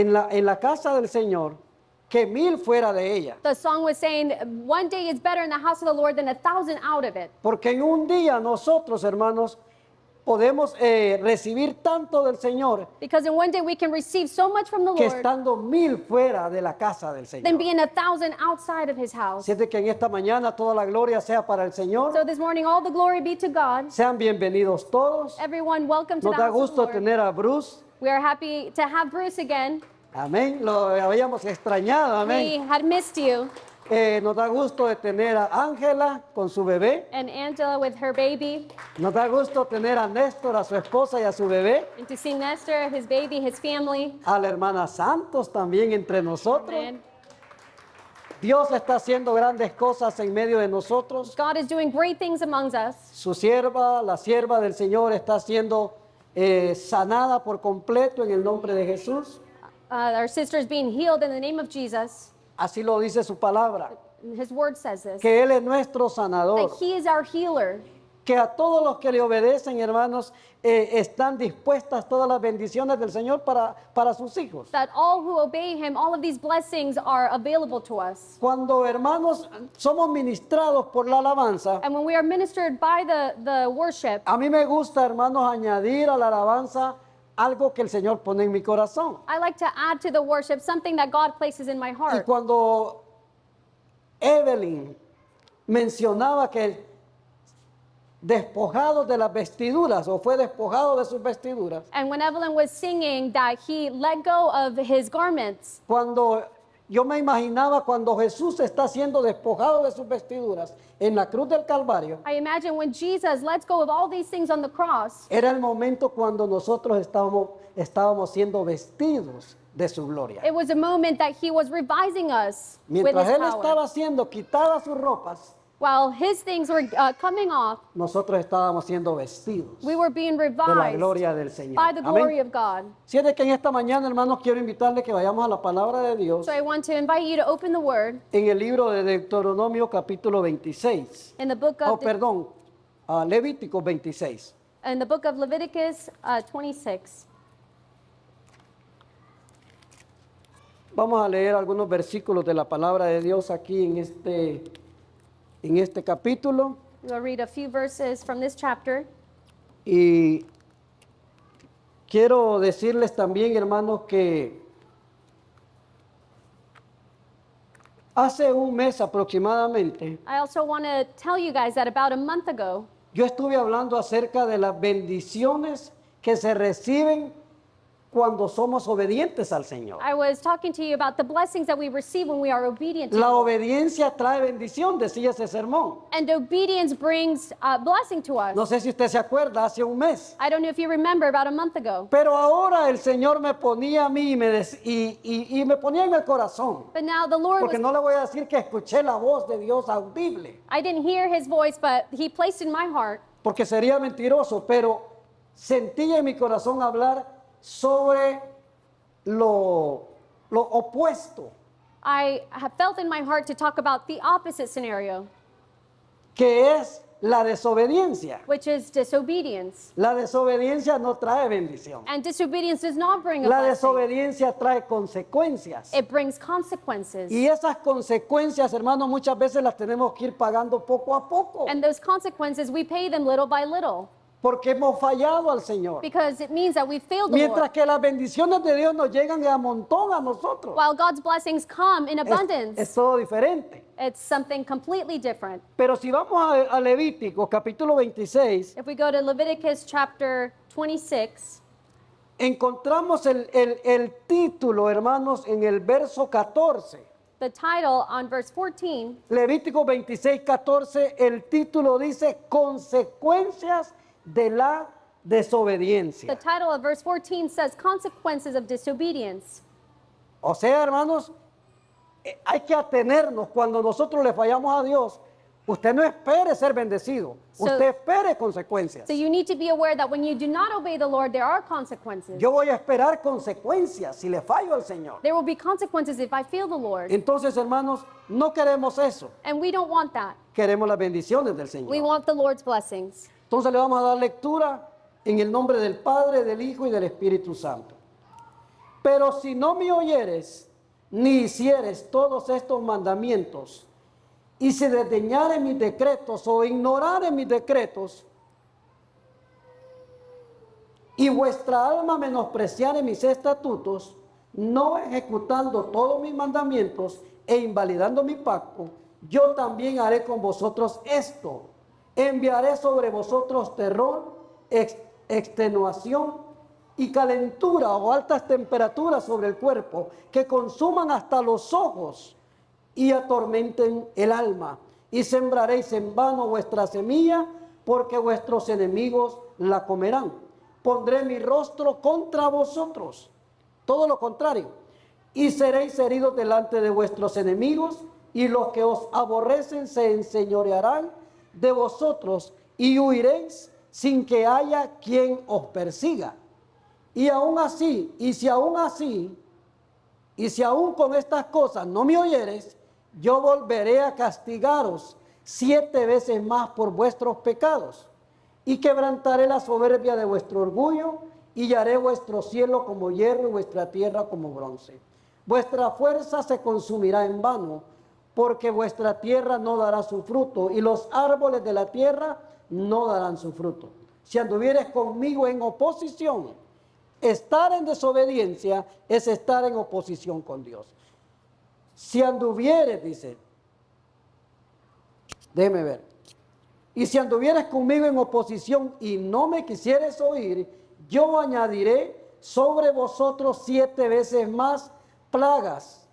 en la casa del Señor que 1000 fuera de ella. The song was saying, one day is better in the house of the Lord than 1,000 out of it. Porque en un día nosotros, hermanos, podemos recibir tanto del Señor Because in one day we can receive so much from the que Lord estando 1000 fuera de la casa del than Señor. being 1,000 outside of his house. Siente que en esta mañana toda la gloria sea para el Señor. So this morning, all the glory be to God. Sean bienvenidos todos. Everyone, welcome to Nos the da house of the gusto Lord. tener a Bruce. We are happy to have Bruce again. Amén. Lo habíamos extrañado. We Amén. had missed you. Nos da gusto de tener a Ángela con su bebé. And Angela with her baby. Nos da gusto tener a Néstor, a su esposa y a su bebé. And to see Nestor, his baby, his family. A la hermana Santos también entre nosotros. Amen. Dios está haciendo grandes cosas en medio de nosotros. God is doing great things amongst us. Su sierva, la sierva del Señor, está siendo sanada por completo en el nombre de Jesús. Our sister is being healed in the name of Jesus. Así lo dice su palabra. And his word says this. Que Él es nuestro sanador. That he is our healer. Que a todos los que le obedecen, hermanos, están dispuestas todas las bendiciones del Señor para sus hijos. That all who obey him, all of these blessings are available to us. Cuando, hermanos, somos ministrados por la alabanza, And when we are ministered by the worship, a mí me gusta, hermanos, añadir a la alabanza algo que el Señor pone en mi corazón. I like to add to the worship something that God places in my Y heart. cuando Evelyn mencionaba que despojado de las vestiduras o fue despojado de sus vestiduras, And when Evelyn was singing that he let go of his garments, cuando yo me imaginaba cuando Jesús está siendo despojado de sus vestiduras en la cruz del Calvario, I imagine when Jesus lets go of all these things on the cross, era el momento cuando nosotros estábamos siendo vestidos de su gloria. it was a moment that he was revising us with Mientras his Él power. estaba siendo quitadas sus ropas, While his things were coming off, nosotros estábamos siendo vestidos we were being de la revised gloria del Señor. by the glory Amén. of God. Si es de que en esta mañana, hermanos, quiero invitarle que vayamos a la palabra de Dios So I want to invite you to open the word en el libro de Deuteronomio capítulo 26. in the book Oh, of perdón, Levítico 26. Leviticus 26. Vamos a leer algunos versículos de la palabra de Dios aquí en este capítulo. We'll read a few verses from this chapter. Y quiero decirles también, hermanos, que hace un mes aproximadamente, I also want to tell you guys that about a month ago, yo estuve hablando acerca de las bendiciones que se reciben cuando somos obedientes al Señor. I was talking to you about the blessings that we receive when we are obedient to La the Lord. obediencia trae bendición, decía ese sermón. And obedience brings blessing to us. No sé si usted se acuerda, hace un mes. I don't know if you remember about a month ago. Pero ahora el Señor me ponía a mí y me ponía en el corazón. But now the Lord Porque was, no le voy a decir que escuché la voz de Dios audible, I didn't hear his voice, but he placed in my heart. porque sería mentiroso, pero sentí en mi corazón hablar sobre lo opuesto, I have felt in my heart to talk about the opposite scenario, que es la desobediencia. which is disobedience. La desobediencia no trae bendición. And disobedience does not bring a La blessing. desobediencia trae consecuencias. It brings consequences. Y esas consecuencias, hermanos, muchas veces las tenemos que ir pagando poco a poco, And those consequences, we pay them little by little. porque hemos fallado al Señor. Because it means that we failed the Mientras Lord. que las bendiciones de Dios nos llegan a montón a nosotros. While God's blessings come in Es abundance, todo diferente. it's something completely different. Pero si vamos a Levítico capítulo 26, If we go to Leviticus chapter 26, encontramos el título, hermanos, en el verso 14. the title on verse 14, Levítico 26, 14, el título dice consecuencias de la the desobediencia. title of verse 14 says consequences of disobedience. O sea, hermanos, hay que atenernos cuando nosotros le fallamos a Dios. Usted no espere ser bendecido, So- usted espere consecuencias. So you need to be aware that when you do not obey the Lord, there are consequences. Yo voy a esperar consecuencias si le fallo al Señor. There will be consequences if I fail the Lord. Entonces, hermanos, no queremos eso. And we don't want that. Queremos las bendiciones del We Señor. want the Lord's blessings. Entonces le vamos a dar lectura en el nombre del Padre, del Hijo y del Espíritu Santo. Pero si no me oyeres, ni hicieres todos estos mandamientos, y si desdeñares mis decretos o ignorares mis decretos, y vuestra alma menospreciare mis estatutos, no ejecutando todos mis mandamientos e invalidando mi pacto, yo también haré con vosotros esto. Enviaré sobre vosotros terror, extenuación y calentura o altas temperaturas sobre el cuerpo, que consuman hasta los ojos y atormenten el alma. Y sembraréis en vano vuestra semilla, porque vuestros enemigos la comerán. Pondré mi rostro contra vosotros, todo lo contrario, y seréis heridos delante de vuestros enemigos, y los que os aborrecen se enseñorearán de vosotros, y huiréis sin que haya quien os persiga. Y aún así, y si aún con estas cosas no me oyeres, yo volveré a castigaros 7 veces más por vuestros pecados, y quebrantaré la soberbia de vuestro orgullo, y haré vuestro cielo como hierro y vuestra tierra como bronce. Vuestra fuerza se consumirá en vano, porque vuestra tierra no dará su fruto, y los árboles de la tierra no darán su fruto. Si anduvieres conmigo en oposición, estar en desobediencia es estar en oposición con Dios. Si anduvieres, dice, déjeme ver, y si anduvieres conmigo en oposición y no me quisieres oír, yo añadiré sobre vosotros 7 veces más plagas,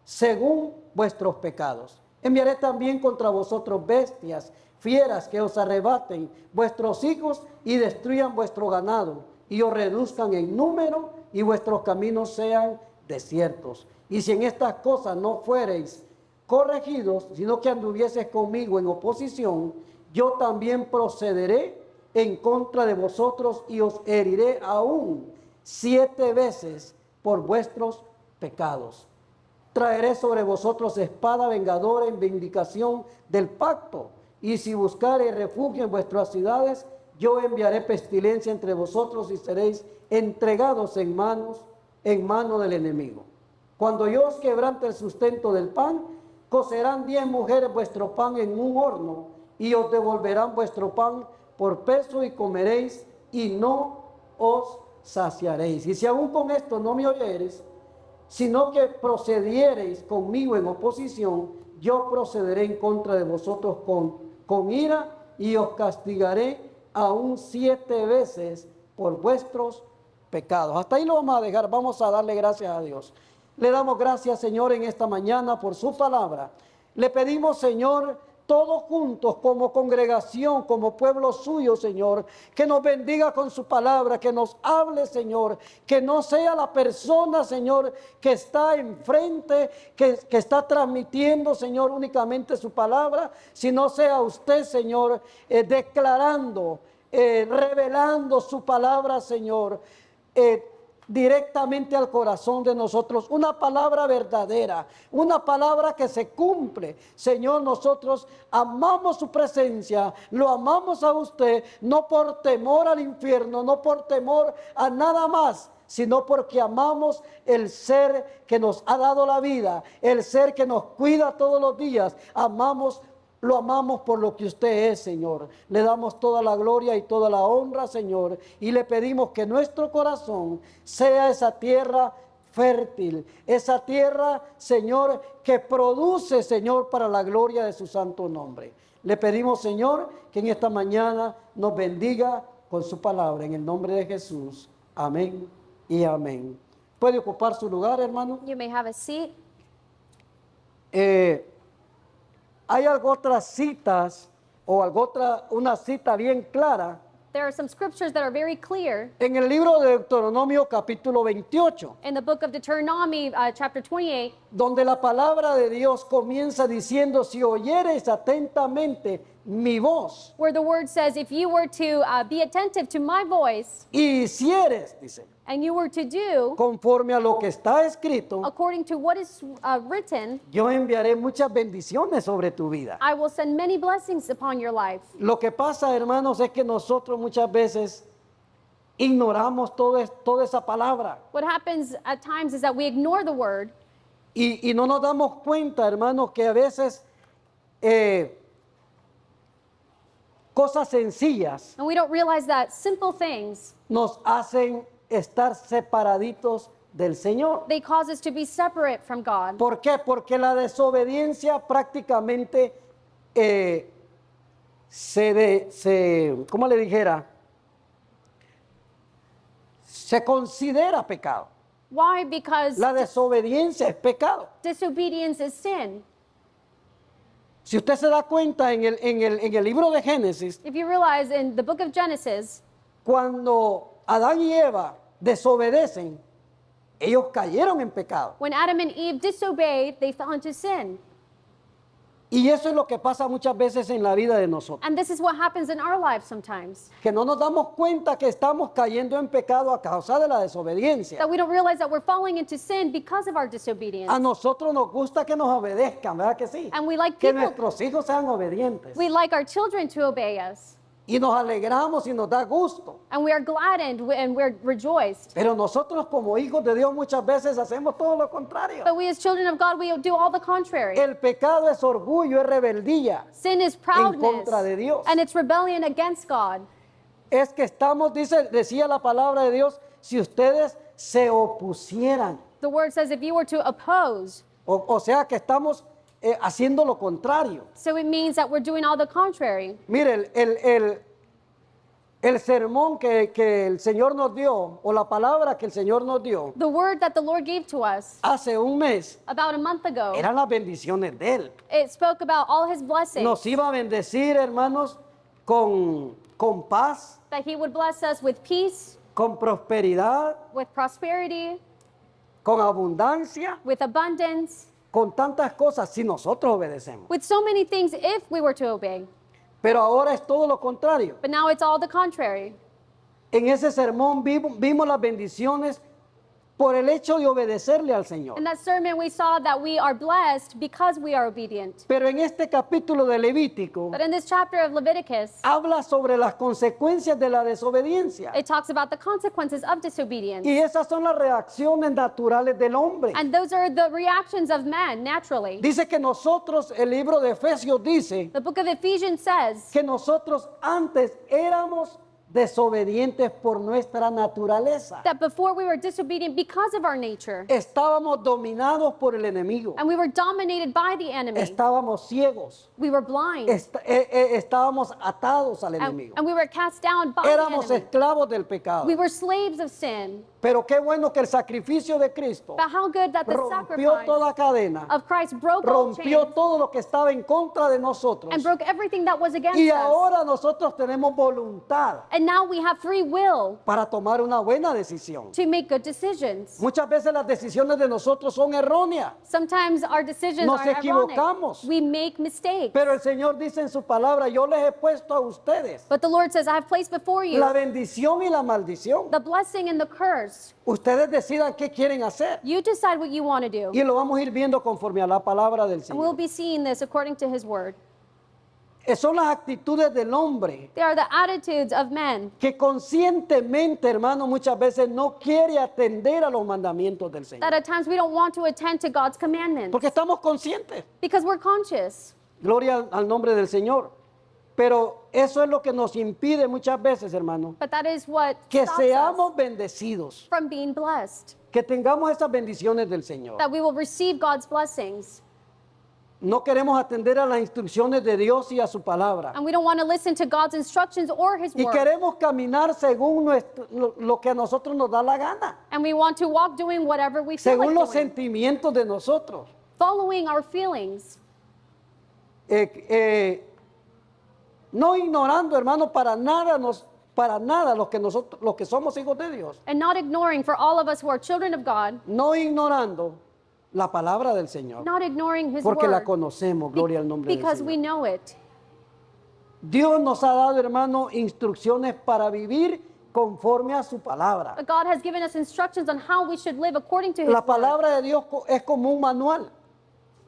según vuestros pecados. Enviaré también contra vosotros bestias, fieras que os arrebaten vuestros hijos y destruyan vuestro ganado, y os reduzcan en número, y vuestros caminos sean desiertos. Y si en estas cosas no fuereis corregidos, sino que anduvieses conmigo en oposición, yo también procederé en contra de vosotros y os heriré aún 7 veces por vuestros pecados. Traeré sobre vosotros espada vengadora en vindicación del pacto, y si buscareis refugio en vuestras ciudades, yo enviaré pestilencia entre vosotros y seréis entregados en mano del enemigo. Cuando yo os quebrante el sustento del pan, cocerán 10 mujeres vuestro pan en un horno, y os devolverán vuestro pan por peso, y comeréis y no os saciaréis. Y si aún con esto no me oyereis, sino que procediereis conmigo en oposición, yo procederé en contra de vosotros con ira, y os castigaré aún 7 veces por vuestros pecados. Hasta ahí lo vamos a dejar. Vamos a darle gracias a Dios. Le damos gracias, Señor, en esta mañana por su palabra. Le pedimos, Señor, todos juntos como congregación, como pueblo suyo, Señor, que nos bendiga con su palabra, que nos hable, Señor, que no sea la persona, Señor, que está enfrente, que está transmitiendo, Señor, únicamente su palabra, sino sea usted, Señor, declarando, revelando su palabra, Señor, directamente al corazón de nosotros, una palabra verdadera, una palabra que se cumple. Señor, nosotros amamos su presencia, lo amamos a usted, no por temor al infierno, no por temor a nada más, sino porque amamos el ser que nos ha dado la vida, el ser que nos cuida todos los días. Lo amamos por lo que usted es, Señor. Le damos toda la gloria y toda la honra, Señor. Y le pedimos que nuestro corazón sea esa tierra fértil, esa tierra, Señor, que produce, Señor, para la gloria de su santo nombre. Le pedimos, Señor, que en esta mañana nos bendiga con su palabra. En el nombre de Jesús. Amén y amén. ¿Puede ocupar su lugar, hermano? You may have a seat. Hay otras citas o una cita bien clara There are some scriptures that are very clear en el libro de Deuteronomio capítulo 28, in the book of Deuteronomy, chapter 28, donde la palabra de Dios comienza diciendo: si oyereis atentamente mi voz where the word says, if you were to be attentive to my voice y hicieres, dice, and you were to do conforme a lo que está escrito, according to what is written, yo enviaré muchas bendiciones sobre tu vida. I will send many blessings upon your life. Lo que pasa, hermanos, es que nosotros muchas veces ignoramos toda esa palabra What happens at times is that we ignore the word y no nos damos cuenta, hermanos, que a veces cosas sencillas and we don't realize that simple things, nos hacen estar separaditos del Señor. they cause us to be separate from God. ¿Por qué? Porque la desobediencia prácticamente ¿cómo le dijera? Se considera pecado. Why? Because La desobediencia es pecado. disobedience is sin. Si usted se da cuenta en el libro de Génesis, If you realize in the book of Genesis, cuando Adán y Eva desobedecen, ellos cayeron en pecado. when Adam and Eve disobeyed, they fell into sin. Y eso es lo que pasa muchas veces en la vida de nosotros. And this is what happens in our lives sometimes. Que no nos damos cuenta que estamos cayendo en pecado a causa de la desobediencia. That we don't realize that we're falling into sin because of our disobedience. A nosotros nos gusta que nos obedezcan, ¿verdad que sí? And we like Que people, nuestros hijos sean obedientes. we like our children to obey us. Y nos alegramos y nos da gusto. And we are gladdened and we're rejoiced. Pero nosotros como hijos de Dios muchas veces hacemos todo lo contrario. But we as children of God, we do all the contrary. El pecado es orgullo, es rebeldía. Sin is proudness. contra de Dios. And it's rebellion against God. Es que estamos, decía la palabra de Dios, si ustedes se opusieran. The word says if you were to oppose, O sea que estamos haciendo lo contrario. so it means that we're doing all the contrary. Mire, el sermón que el Señor nos dio, o la palabra que el Señor nos dio The word that the Lord gave to us hace un mes, about a month ago, eran las bendiciones de Él. it spoke about all his blessings, Nos iba a bendecir, hermanos, con paz, that he would bless us with peace, con prosperidad, with prosperity, con abundancia, with abundance, con tantas cosas si nosotros obedecemos. with so many things if we were to obey. Pero ahora es todo lo contrario. But now it's all the contrary. En ese sermón vimos las bendiciones por el hecho de obedecerle al Señor. In that sermon, we saw that we are blessed because we are obedient. Pero en este capítulo de Levítico But in this chapter of Leviticus, habla sobre las consecuencias de la desobediencia. it talks about the consequences of disobedience. Y esas son las reacciones naturales del hombre. And those are the reactions of man naturally. Dice que nosotros, el libro de Efesios dice The book of Ephesians says que nosotros antes éramos desobedientes por nuestra naturaleza. that before we were disobedient because of our nature, Estábamos dominados por el enemigo. and we were dominated by the enemy. Estábamos ciegos. We were blind, Estábamos atados al and, enemigo. and we were cast down by Éramos the enemy. esclavos del pecado. We were slaves of sin. Pero qué bueno que el sacrificio de Cristo But how good that the rompió sacrifice toda cadena, of Christ broke all rompió chains todo lo que estaba en contra de nosotros. and broke everything that was against Y us. ahora nosotros tenemos voluntad And now we have free will para tomar una buena decisión. to make good decisions. Muchas veces las decisiones de nosotros son erróneas, Sometimes our decisions Nos are equivocamos. erroneous. We make mistakes. pero el Señor dice en su palabra, yo les he puesto a ustedes But the Lord says, I have placed before you la bendición y la maldición. the blessing and the curse. Ustedes decidan qué quieren hacer. You decide what you want to do. Y lo vamos a ir viendo conforme a la palabra del And we'll Señor. be seeing this according to his word. Son las actitudes del hombre They are the attitudes of men que conscientemente, hermano, muchas veces no quiere atender a los mandamientos del that Señor. at times we don't want to attend to God's commandments Porque estamos conscientes. because we're conscious. Gloria al nombre del Señor. Pero eso es lo que nos impide muchas veces, hermano, But that is what que stops us seamos bendecidos, from being blessed, que tengamos esas bendiciones del Señor. that we will receive God's blessings. No queremos atender a las instrucciones de Dios y a su palabra. And we don't want to listen to God's instructions or his Y word. queremos caminar según lo que a nosotros nos da la gana, And we want to walk doing whatever we feel según like los doing, sentimientos de nosotros. following our feelings. No ignorando, hermano, para nada los que somos hijos de Dios. And not ignoring, for all of us who are children of God, No ignorando la palabra del Señor, not ignoring his porque la word conocemos, gloria al nombre del because we Señor. know it. Dios nos ha dado, hermano, instrucciones para vivir conforme a su palabra. But God has given us instructions on how we should live according to his La word. palabra de Dios es como un manual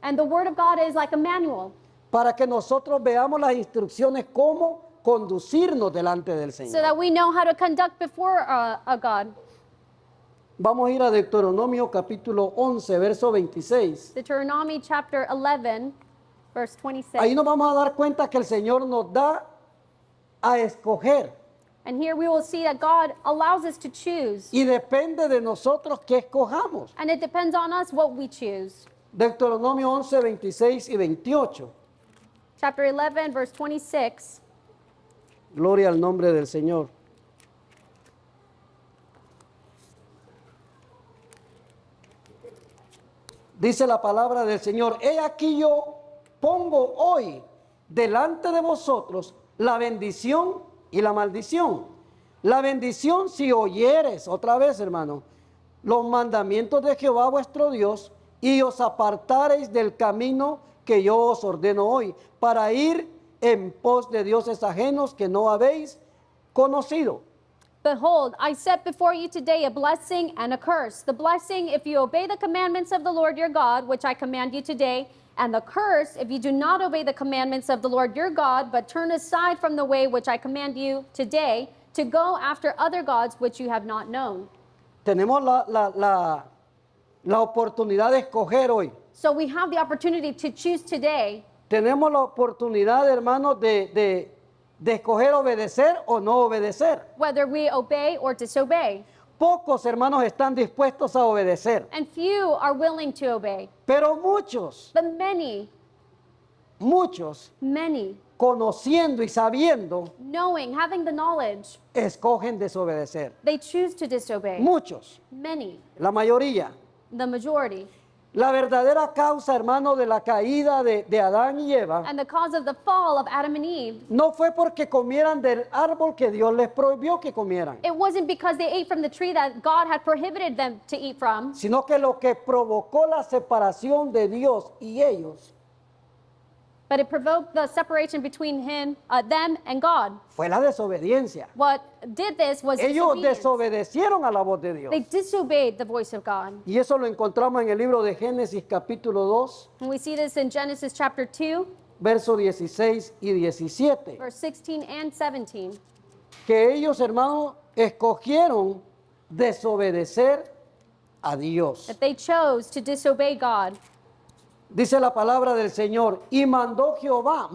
And the word of God is like a manual para que nosotros veamos las instrucciones cómo conducirnos delante del so Señor. that we know how to conduct before a God. Vamos a ir a Deuteronomio capítulo 11, verso 26. Deuteronomy chapter 11, verse 26. Ahí nos vamos a dar cuenta que el Señor nos da a escoger And here we will see that God allows us to choose. y depende de nosotros que escojamos. And it depends on us what we choose. Deuteronomio 11, 26 y 28. Chapter 11, verse 26. Gloria al nombre del Señor. Dice la palabra del Señor: he aquí yo pongo hoy delante de vosotros la bendición y la maldición. La bendición si oyeres, otra vez hermano, los mandamientos de Jehová vuestro Dios y os apartareis del camino que yo os ordeno hoy, para ir en pos de dioses ajenos que no habéis conocido. Behold, I set before you today a blessing and a curse. The blessing if you obey the commandments of the Lord your God, which I command you today, and the curse if you do not obey the commandments of the Lord your God, but turn aside from the way which I command you today, to go after other gods which you have not known. Tenemos la oportunidad de escoger hoy. So we have the opportunity to choose today. Tenemos la oportunidad, hermanos, de escoger obedecer o no obedecer. Whether we obey or disobey. Pocos hermanos están dispuestos a obedecer, And few are willing to obey. pero muchos, But many, conociendo y sabiendo, knowing, having the knowledge, escogen desobedecer. they choose to disobey. Muchos, Many, la mayoría. the majority. La verdadera causa, hermano, de la caída de Adán y Eva And the cause of the fall of Adam and Eve, no fue porque comieran del árbol que Dios les prohibió que comieran, it wasn't because they ate from the tree that God had prohibited them to eat from, sino que lo que provocó la separación de Dios y ellos but it provoked the separation between them and God. fue la desobediencia. What did this was Ellos disobedience. desobedecieron a la voz de Dios. They disobeyed the voice of God. Y eso lo encontramos en el libro de Génesis capítulo 2, And we see this in Genesis chapter 2, versos 16 y 17. verse 16 and 17. Que ellos, hermanos, escogieron desobedecer a Dios. That they chose to disobey God. Dice la palabra del Señor: y mandó Jehová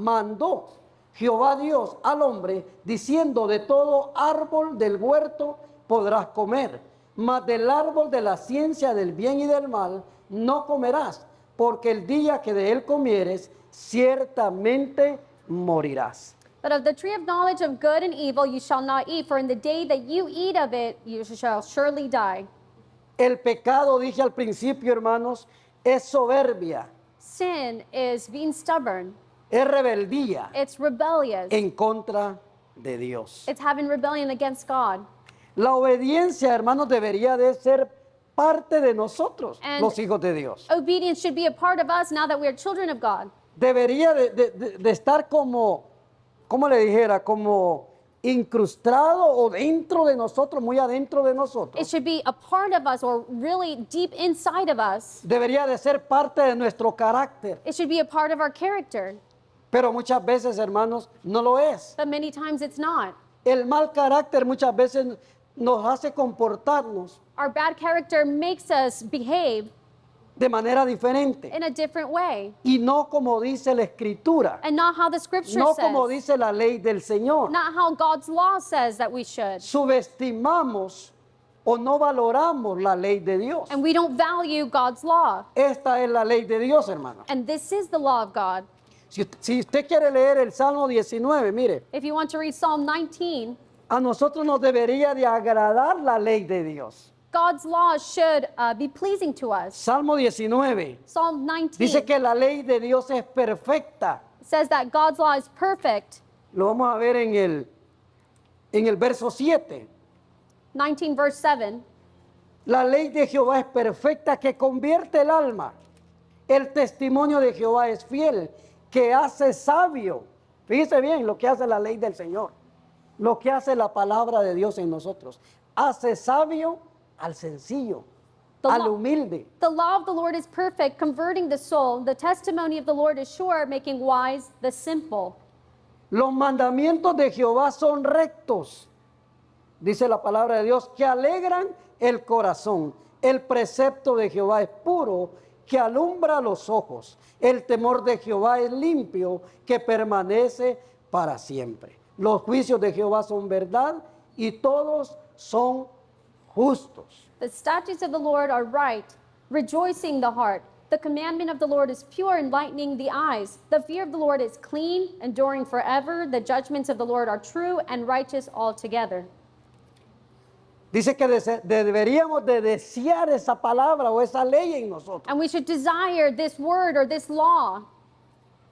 Dios al hombre, diciendo: de todo árbol del huerto podrás comer, mas del árbol de la ciencia del bien y del mal no comerás, porque el día que de él comieres, ciertamente morirás. But of the tree of knowledge of good and evil you shall not eat, for in the day that you eat of it you shall surely die. El pecado, dije al principio, hermanos, es soberbia, Sin is being stubborn. es rebeldía It's rebellious. en contra de Dios. It's having rebellion against God. La obediencia, hermanos, debería de ser parte de nosotros, And los hijos de Dios. Obedience should be a part of us now that we are children of God. Debería de estar como, ¿cómo le dijera? Como incrustado o dentro de nosotros, muy adentro de It nosotros. should be a part of us or really deep inside of us. Debería de ser parte de nuestro carácter. It should be a part of our character. Pero muchas veces, hermanos, no lo es. But many times it's not. El mal carácter muchas veces nos hace comportarnos Our bad character makes us behave de manera diferente in a different way y no como dice la Escritura, and not how the scripture no como says, dice la ley del Señor. not how God's law says that we should. Subestimamos o no valoramos la ley de Dios. And we don't value God's law. Esta es la ley de Dios, hermano. And this is the law of God. Si usted quiere leer el Salmo 19, mire, If you want to read Psalm 19, a nosotros nos debería de agradar la ley de Dios. God's law should be pleasing to us. Salmo 19 Psalm 19 dice que la ley de Dios es perfecta. says that God's law is perfect. Lo vamos a ver en el verso 7. 19 verse 7. La ley de Jehová es perfecta, que convierte el alma. El testimonio de Jehová es fiel, que hace sabio. Fíjese bien lo que hace la ley del Señor. Lo que hace la palabra de Dios en nosotros. Hace sabio al sencillo, The al law- humilde. The law of the Lord is perfect, converting the soul. The testimony of the Lord is sure, making wise the simple. Los mandamientos de Jehová son rectos, dice la palabra de Dios, que alegran el corazón. El precepto de Jehová es puro, que alumbra los ojos. El temor de Jehová es limpio, que permanece para siempre. Los juicios de Jehová son verdad y todos son justos. The statutes of the Lord are right, rejoicing the heart. The commandment of the Lord is pure, enlightening the eyes. The fear of the Lord is clean, enduring forever. The judgments of the Lord are true and righteous altogether. Dice que deberíamos de desear esa palabra o esa ley en nosotros. And we should desire this word or this law,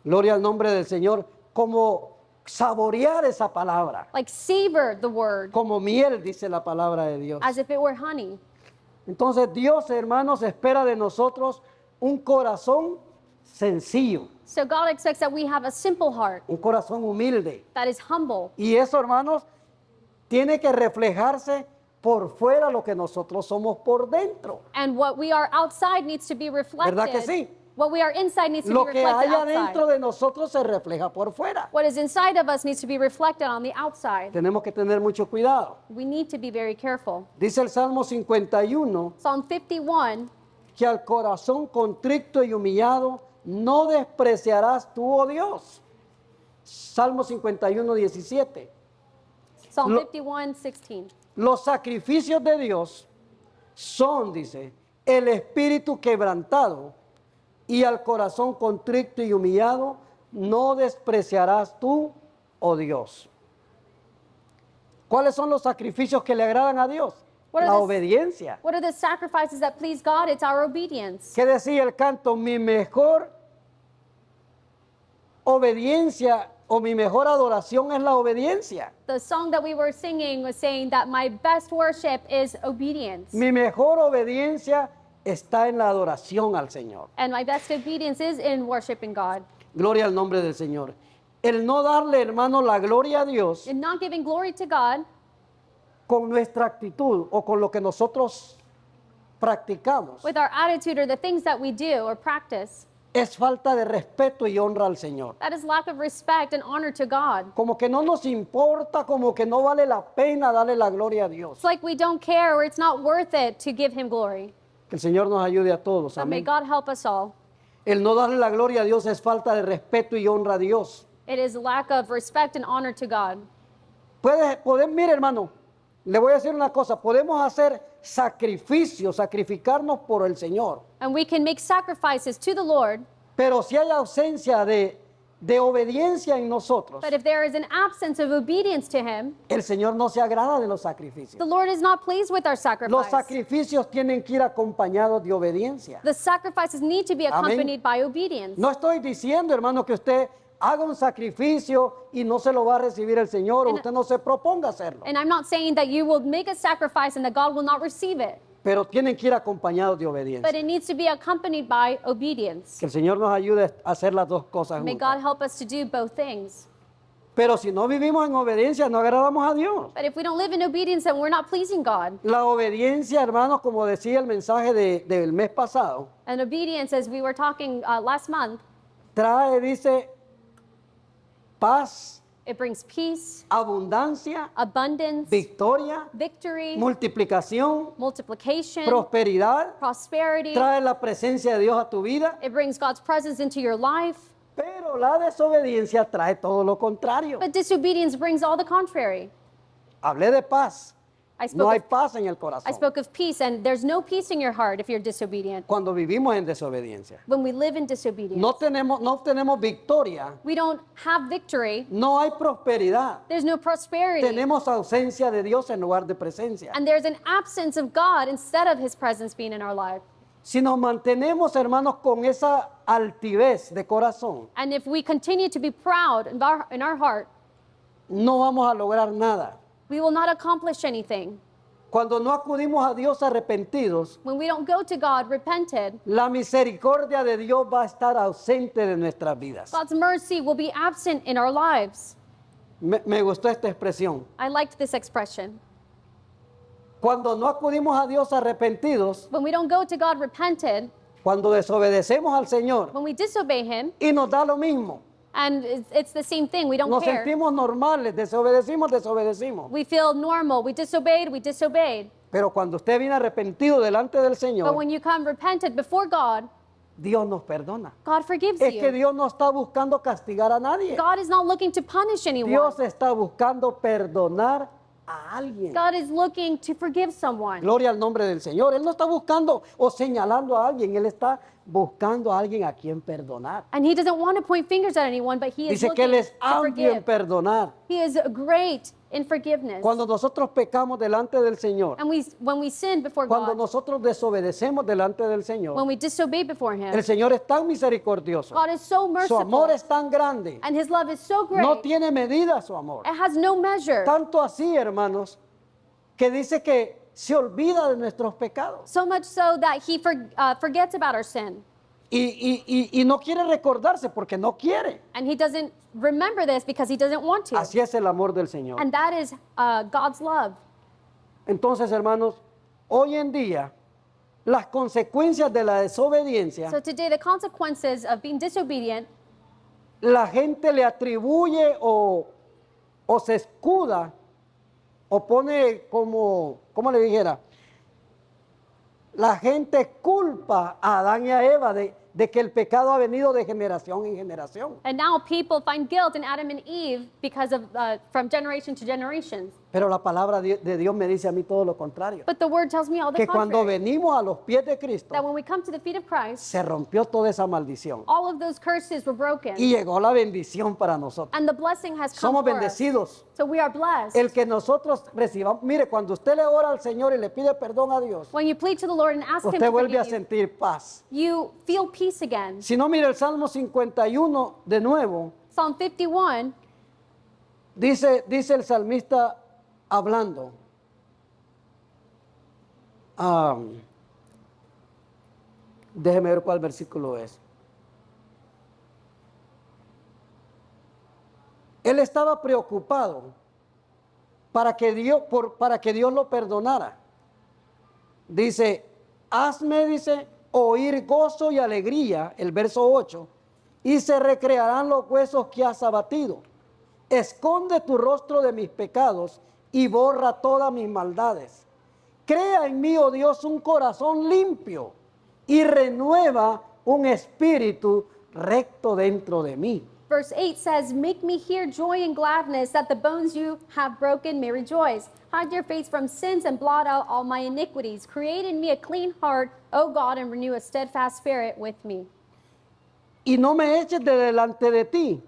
Gloria al nombre del Señor, como saborear esa palabra, like savor the word como miel, dice la palabra de Dios. as if it were honey. Entonces Dios, hermanos, espera de nosotros un corazón sencillo, So God expects that we have a simple heart un corazón humilde. that is humble. Y eso, hermanos, tiene que reflejarse por fuera lo que nosotros somos por dentro. And what we are outside needs to be reflected. ¿Verdad que sí? What we are inside needs to Lo be que reflected hay adentro outside. de nosotros se refleja por fuera. What is inside of us needs to be reflected on the outside. Tenemos que tener mucho cuidado. We need to be very careful. Dice el Salmo 51 Psalm 51, que al corazón contrito y humillado no despreciarás tú, oh Dios. Salmo 51, 17. Psalm Lo- 51, 16. Los sacrificios de Dios son, dice, el espíritu quebrantado, y al corazón contrito y humillado no despreciarás tú, oh Dios. ¿Cuáles son los sacrificios que le agradan a Dios? What are La the- obediencia. What are the sacrifices that please God? It's our obedience. ¿Qué decía el canto? Mi mejor obediencia o mi mejor adoración es la obediencia. The song that we were singing was saying that my best worship is obedience. Mi mejor obediencia está en la adoración al Señor. And my best obedience is in worshiping God. Gloria al nombre del Señor. El no darle, hermano, la gloria a Dios In not giving glory to God con nuestra actitud o con lo que nosotros practicamos with our attitude or the things that we do or practice, es falta de respeto y honra al Señor. that is lack of respect and honor to God. Como que no nos importa, como que no vale la pena darle la gloria a Dios. It's like we don't care or it's not worth it to give him glory. Que el Señor nos ayude a todos. But may Amén. God help us all. El no darle la gloria a Dios es falta de respeto y honra a Dios. It is lack of respect and honor to God. Mire, hermano, le voy a decir una cosa, podemos hacer sacrificios, sacrificarnos por el Señor, And we can make sacrifices to the Lord, pero si hay ausencia de obediencia en nosotros, but if there is an absence of obedience to him, el Señor no se agrada de los sacrificios. the Lord is not pleased with our Los sacrifice. sacrificios tienen que ir acompañados de obediencia. The sacrifices need to be Amén. accompanied by obedience. No estoy diciendo, hermano, que usted haga un sacrificio y no se lo va a recibir el Señor o And- usted no se proponga hacerlo, And I'm not saying that you will make a sacrifice and that God will not receive it, pero tienen que ir acompañados de but obediencia. it needs to be accompanied by obedience. Que el Señor nos ayude a hacer las dos cosas May juntas. God help us to do both things. Pero si no vivimos en obediencia, no agradamos a Dios. But if we don't live in obedience, then we're not pleasing God. La obediencia, hermanos, como decía el mensaje del mes pasado, And obedience, as we were talking last month, trae, dice, paz, it brings peace, abundancia, abundance, victoria, victory, multiplicación, multiplication, prosperidad, prosperity. trae la presencia de Dios a tu vida, It brings God's presence into your life. pero la desobediencia trae todo lo contrario. But disobedience brings all the contrary. Hablé de paz, I no hay spoke, paz en el I corazón spoke of peace, and there's no peace in your heart if you're disobedient. cuando vivimos en desobediencia. When we live in disobedience, No obtenemos victoria, we don't have victory. no hay prosperidad. There's no prosperity. Tenemos ausencia de Dios en lugar de presencia. And there's an absence of God instead of his presence being in our life. Si nos mantenemos, hermanos, con esa altivez de corazón, And if we continue to be proud in our heart, no vamos a lograr nada. we will not accomplish anything. Cuando no acudimos a Dios arrepentidos, When we don't go to God repented, la misericordia de Dios va a estar ausente de nuestras vidas. God's mercy will be absent in our lives. Me gustó esta expresión. I liked this expression. Cuando no acudimos a Dios arrepentidos, When we don't go to God repented, cuando desobedecemos al Señor when we disobey him, y nos da lo mismo, And it's the same thing. We don't Nos care. sentimos normales, desobedecimos. We feel normal. We disobeyed. Pero cuando usted viene arrepentido delante del But Señor, when you come repentant before God, Dios nos perdona. God forgives Es que you. Dios no está buscando castigar a nadie. God is not looking to punish anyone. Dios está buscando perdonar a alguien. God is looking to forgive someone. Gloria al nombre del Señor. Él no está buscando o señalando a alguien. Él está buscando a alguien a quien perdonar. And he doesn't want to point fingers at anyone, but he is Dice que Él looking es to amplio en forgive. perdonar. He is great in forgiveness. Cuando nosotros pecamos delante del Señor, And when we sin before cuando God, nosotros desobedecemos delante del when Señor, we disobey before el him, Señor es tan misericordioso. God is so Su merciful. amor es tan grande. And his love is so great. No tiene medida su amor. It has no measure. Tanto así, hermanos, que dice que se olvida de nuestros pecados. So much so that he forgets about our sin. Y no quiere recordarse porque no quiere. And he doesn't remember this because he doesn't want to. Así es el amor del Señor. And that is God's love. Entonces, hermanos, hoy en día, las consecuencias de la desobediencia, So today, the consequences of being disobedient, la gente le atribuye o se escuda o pone como, ¿cómo le dijera? La gente culpa a Adán y a Eva de que el pecado ha venido de generación en generación. and now people find guilt in Adam and Eve because of from generation to generation. Pero la palabra de Dios me dice a mí todo lo contrario. But the word tells me all the Que cuando contrary. venimos a los pies de Cristo, That when we come to the feet of Christ, se rompió toda esa maldición. all of those curses were broken. Y llegó la bendición para nosotros. And the blessing has come Somos for us. bendecidos. So we are blessed. El que nosotros recibamos, mire, cuando usted le ora al Señor y le pide perdón a Dios, When you plead to the Lord and ask him usted to vuelve a forgive you, sentir paz. you feel peace again. Si no, mire el Salmo 51 de nuevo, Psalm 51, dice el salmista hablando. Déjeme ver cuál versículo es. Él estaba preocupado para que Dios lo perdonara. Dice, hazme, dice, oír gozo y alegría, el verso 8, y se recrearán los huesos que has abatido. Esconde tu rostro de mis pecados y borra todas mis maldades. Crea en mí, oh Dios, un corazón limpio y renueva un espíritu recto dentro de mí. verse 8 says, make me hear joy and gladness, that the bones you have broken may rejoice. Hide your face from sins and blot out all my iniquities. Create in me a clean heart, O God, and renew a steadfast spirit with me. Y no me eches de delante de ti,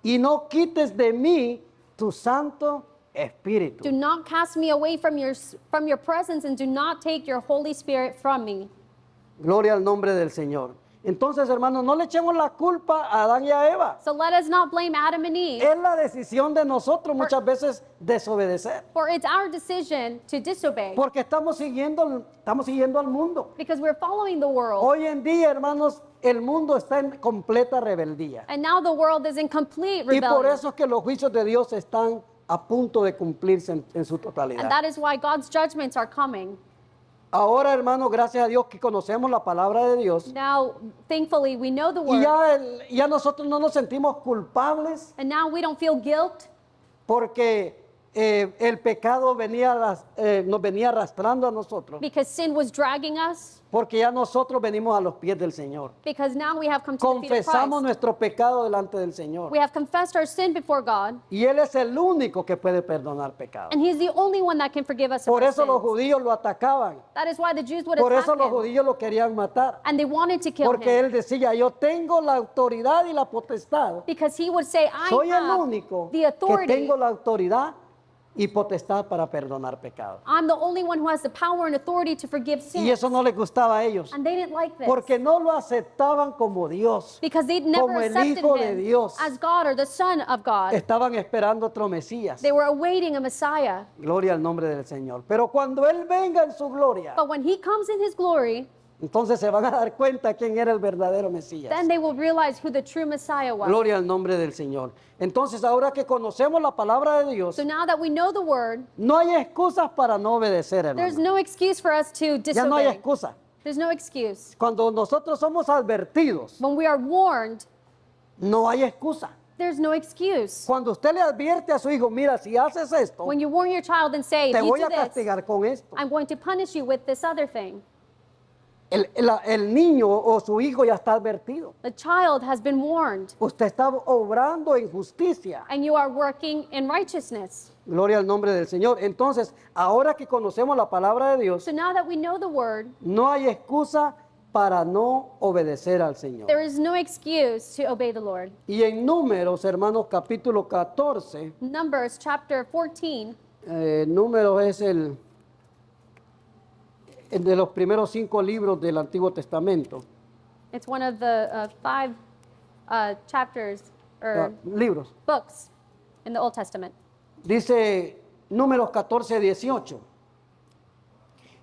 y no quites de mí tu santo espíritu. Do not cast me away from your presence, and do not take your Holy Spirit from me. Gloria al nombre del Señor. Entonces, hermanos, no le echemos la culpa a Adán y a Eva. So let us not blame Adam and Eve, Es la decisión de nosotros muchas veces desobedecer. for it's our decision to disobey, Porque estamos siguiendo al mundo. because we're following the world. Hoy en día, hermanos, el mundo está en completa rebeldía. And now the world is in complete Y por rebellion. eso es que los juicios de Dios están a punto de cumplirse en su And totalidad. that is why God's judgments are coming. Ahora, hermanos, gracias a Dios que conocemos la palabra de Dios. Now, thankfully, we know the Y word, ya nosotros no nos sentimos culpables and now we don't feel guilt porque el pecado nos venía arrastrando a nosotros. because sin was dragging us, Porque ya nosotros venimos a los pies del Señor. because now we have come to the feet of Confesamos Christ. nuestro pecado delante del Señor. We have confessed our sin before God, Y Él es el único que puede perdonar pecados. and He's the only one that can forgive us of Por our eso los sins. judíos lo atacaban. That is why the Jews would Por attack eso los him, judíos lo querían matar. and they wanted to kill Porque him, Él decía, yo tengo la autoridad y la potestad. because he would say, I Soy el have único the que authority. tengo la autoridad y potestad para perdonar pecados. I'm the only one who has the power and authority to forgive Y sins. eso no les gustaba a ellos. And they didn't like this, Porque no lo aceptaban como Dios. because they'd never como el accepted Hijo de him Dios. as God or the Son of God. Estaban esperando otro Mesías. They were awaiting a Messiah. Gloria al nombre del Señor. Pero cuando Él venga en su gloria, But when he comes in his glory, entonces se van a dar cuenta quién era el verdadero Mesías. then they will realize who the true Messiah was. Gloria al nombre del Señor. Entonces, ahora que conocemos la palabra de Dios, So now that we know the word, no hay excusas para no obedecer, there's hermano. no excuse for us to Ya no hay disobey. excusa. There's no excuse. Cuando nosotros somos advertidos, When we are warned, no hay excusa. There's no excuse. Cuando usted le advierte a su hijo, mira, si haces esto, When you warn your child and say, if te you voy do a this, castigar con esto. I'm going to punish you with this other thing. El niño o su hijo ya está advertido. The child has been warned, Usted está obrando en justicia. and you are working in righteousness. Gloria al nombre del Señor. Entonces, ahora que conocemos la palabra de Dios, So now that we know the word, no hay excusa para no obedecer al Señor. there is no excuse to obey the Lord. Y en Números, hermanos, capítulo 14, Numbers chapter 14, Números es el de los primeros 5 libros del Antiguo Testamento. it's one of the 5 chapters or Libros. books in the Old Testament. Dice Números 14, 18.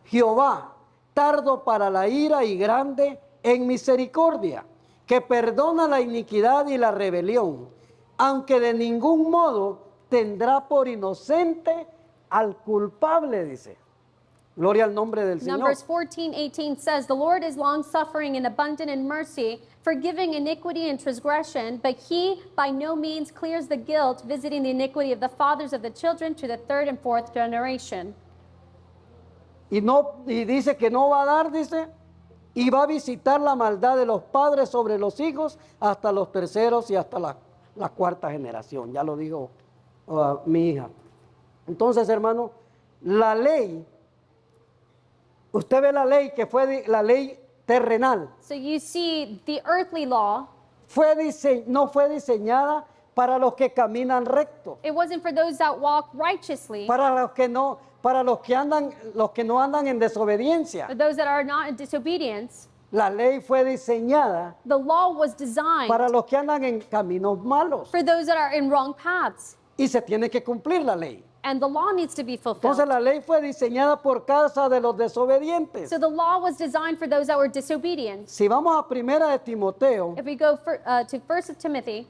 Jehová, tardo para la ira y grande en misericordia, que perdona la iniquidad y la rebelión, aunque de ningún modo tendrá por inocente al culpable, dice. Gloria al nombre del Señor. Numbers 14:18 says, "The Lord is long-suffering and abundant in mercy, forgiving iniquity and transgression, but he by no means clears the guilt, visiting the iniquity of the fathers of the children to the 3rd and 4th generation." Y dice que no va a dar, dice, y va a visitar la maldad de los padres sobre los hijos hasta los terceros y hasta la 4ª generación. Ya lo dijo mi hija. Entonces, hermano, la ley, usted ve la ley que fue la ley terrenal, So you see the earthly law, no fue diseñada para los que caminan recto, it wasn't for those that walk righteously, para los que no andan en desobediencia. but those that are not in disobedience. La ley fue diseñada The law was designed para los que andan en caminos malos for those that are in wrong paths, y se tiene que cumplir la ley. and the law needs to be fulfilled. Entonces la ley fue diseñada por causa de los desobedientes. So the law was designed for those that were disobedient. Si vamos a primera de Timoteo, If we go to 1 Timothy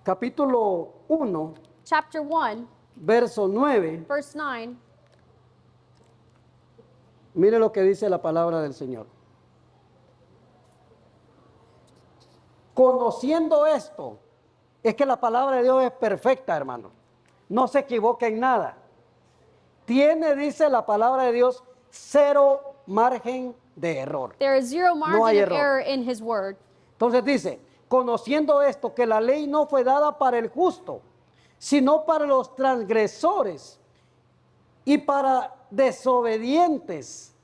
capítulo 1, chapter 1, verso 9, verse 9, mire lo que dice la palabra del Señor. Conociendo esto, es que la palabra de Dios es perfecta, hermano. No se equivoca en nada. Tiene, dice la palabra de Dios, 0 margen de error. there is zero margin hay of error. error in his word. Entonces dice, conociendo esto, que la ley no fue dada para el justo, sino para los transgresores y para desobedientes,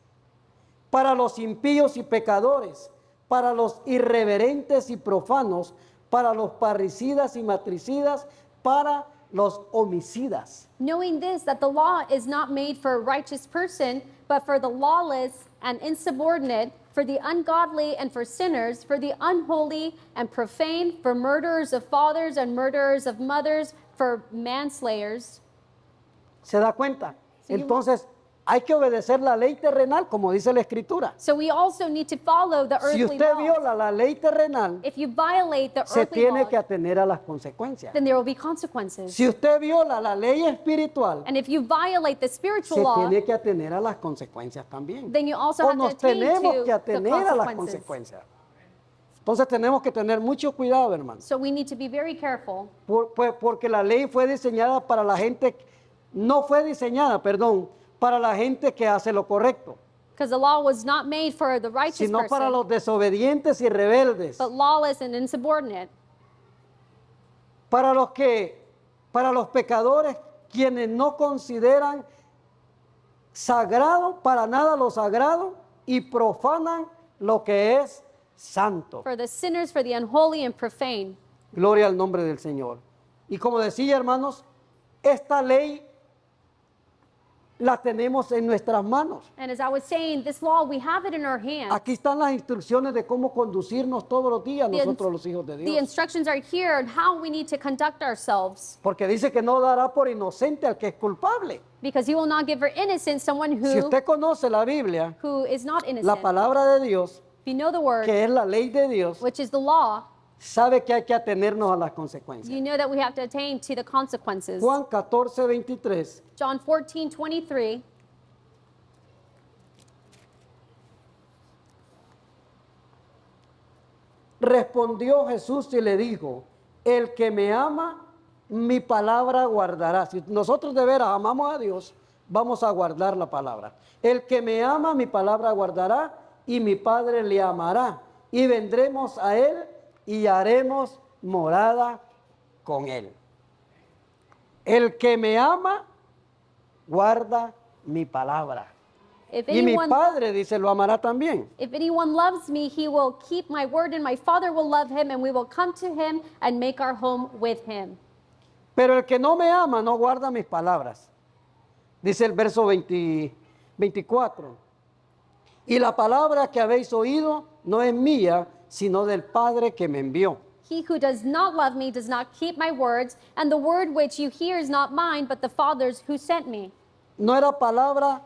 para los impíos y pecadores, para los irreverentes y profanos, para los parricidas y matricidas, para los homicidas. Knowing this, that the law is not made for a righteous person, but for the lawless and insubordinate, for the ungodly and for sinners, for the unholy and profane, for murderers of fathers and murderers of mothers, for manslayers. ¿Se da cuenta? Sí. Entonces, hay que obedecer la ley terrenal, como dice la Escritura. So we also need to follow the Si earthly usted laws. viola la ley terrenal, If you violate the se earthly tiene laws, que atener a las consecuencias. then there will be consequences. Si usted viola la ley espiritual, And if you violate the spiritual se law, tiene que atener a las consecuencias también. then you also O have to nos attain tenemos to que the atener a las consequences. consecuencias. Entonces tenemos que tener mucho cuidado, hermanos. So we need to be very careful, Porque la ley fue diseñada para la gente, no fue diseñada, perdón, para la gente que hace lo correcto, because the law was not made for the righteous sino para person, los desobedientes y rebeldes, but lawless and insubordinate, para los pecadores, quienes no consideran sagrado, para nada lo sagrado, y profanan lo que es santo. for the sinners, for the unholy and profane. Gloria al nombre del Señor. Y como decía, hermanos, esta ley la tenemos en nuestras manos. And as I was saying, this law, we have it in our hands. Aquí están las instrucciones de cómo conducirnos todos los días The nosotros los hijos de The Dios. instructions are here on how we need to conduct ourselves, Porque dice que no dará por inocente al que es culpable. because he will not give for innocent someone Si usted conoce la Biblia, who is not innocent. la palabra de Dios, If you know the word, que es la ley de Dios, which is the law, sabe que hay que atenernos a las consecuencias. you know that we have to attain to the consequences. Juan 14, 23. John 14:23. Respondió Jesús y le dijo, el que me ama, mi palabra guardará. Si nosotros de veras amamos a Dios, vamos a guardar la palabra. El que me ama, mi palabra guardará, y mi Padre le amará. Y vendremos a él y haremos morada con él. El que me ama, guarda mi palabra. If Y mi anyone, Padre, dice, lo amará también. if anyone loves me, he will keep my word, and my Father will love him, and we will come to him and make our home with him. Pero el que no me ama no guarda mis palabras. Dice el verso 24. Y la palabra que habéis oído no es mía, sino del Padre que me envió. He who does not love me does not keep my words, and the word which you hear is not mine, but the Father's who sent me. No era palabra,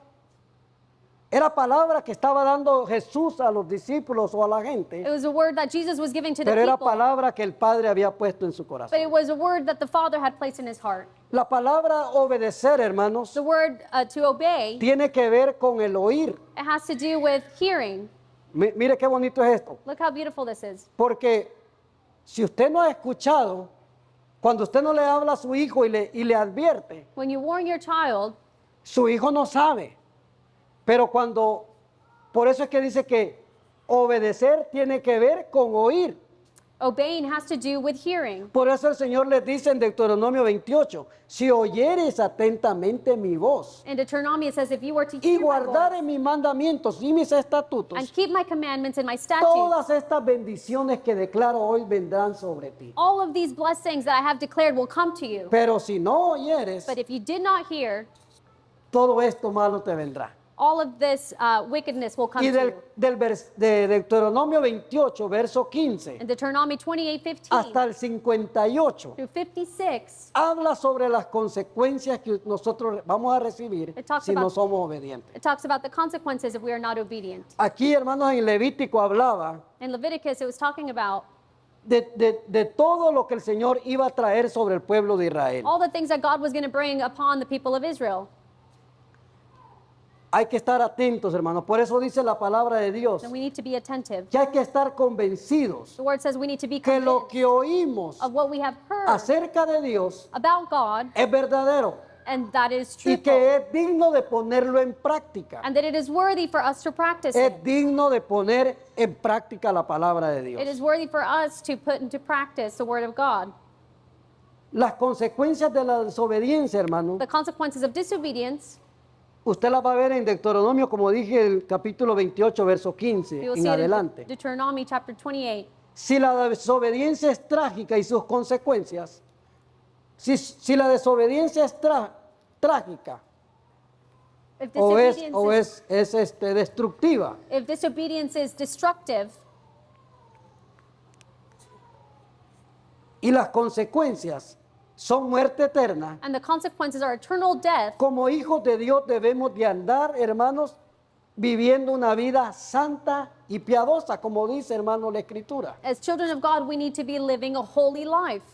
era palabra que estaba dando Jesús a los discípulos o a la It gente, was a word that Jesus was giving to the pero era people, palabra que el Padre había puesto en su but corazón. it was a word that the Father had placed in his heart. La palabra obedecer, hermanos, The word to obey, tiene que ver con el oír. it has to do with hearing. Mire qué bonito es esto. Look how beautiful this is. Porque si usted no ha escuchado, cuando usted no le habla a su hijo y le advierte, When you warn your child, su hijo no sabe. Pero cuando, por eso es que dice que obedecer tiene que ver con oír. obeying has to do with hearing. Por eso el Señor les dice en Deuteronomio 28, si oyeres atentamente mi voz In Deuteronomy it says, if you were to y hear my guardares voice mis mandamientos y mis estatutos, and keep my commandments and my statutes, todas estas bendiciones que declaro hoy vendrán sobre ti. all of these blessings that I have declared will come to you. Pero si no oyeres, But if you did not hear, todo esto malo te vendrá. all of this wickedness will come Y to you. de Deuteronomio 28, verso 15, In Deuteronomy 28:15 hasta el 58, through 56, habla sobre las consecuencias que nosotros vamos a recibir It talks si no about- somos obedientes. it talks about the consequences if we are not obedient. Aquí, hermanos, en Levítico hablaba In Leviticus, it was talking about de todo lo que el Señor iba a traer sobre el pueblo de Israel. all the things that God was going to bring upon the people of Israel. Hay que estar atentos, hermanos. Por eso dice la palabra de Dios And we need to be attentive. que hay que estar convencidos The word says we need to be que lo convinced que oímos of what we have heard acerca de Dios about God, es verdadero and that is y truthful, que es digno de ponerlo en práctica. and that it is worthy for us to practice Es it. digno de poner en práctica la palabra de It Dios. is worthy for us to put into practice the word of God. Las consecuencias de la desobediencia, hermano, The consequences of disobedience, usted las va a ver en Deuteronomio, como dije, el capítulo 28, verso 15 we will en see it in adelante. Deuteronomy chapter 28. Si la desobediencia es trágica y sus consecuencias, si la desobediencia es trágica If o disobedience, es destructiva, if disobedience is destructive, y las consecuencias son muerte eterna, and the consequences are eternal death, como hijos de Dios debemos de andar, hermanos, viviendo una vida santa y piadosa, como dice, hermano, la Escritura. as children of God, we need to be living a holy life.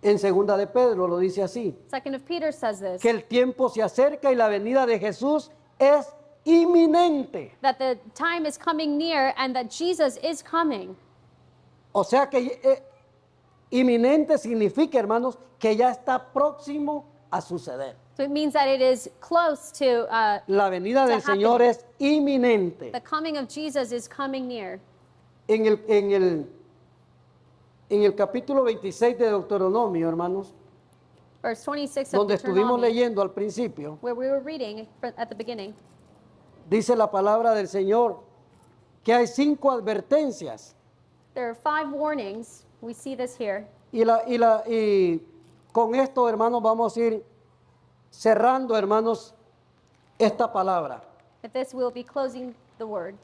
En segunda de Pedro lo dice así, Second of Peter says this, que el tiempo se acerca y la venida de Jesús es inminente. that the time is coming near and that Jesus is coming. O sea que inminente significa, hermanos, que ya está próximo a suceder. So it means that it is close to La venida del happen. Señor es inminente. the coming of Jesus is coming near. En el capítulo 26 de Deuteronomio, hermanos, Verse 26 of donde estuvimos Deuteronomy, leyendo al principio, where we were reading at the beginning, dice la palabra del Señor que hay 5 advertencias there are 5 warnings. We see this here. y con esto, hermanos, vamos a ir cerrando, hermanos, esta palabra. At this, we'll be closing the word.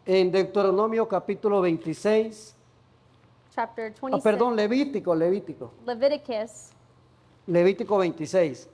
En Deuteronomio capítulo 26, Chapter 26, perdón, Levítico Leviticus 26.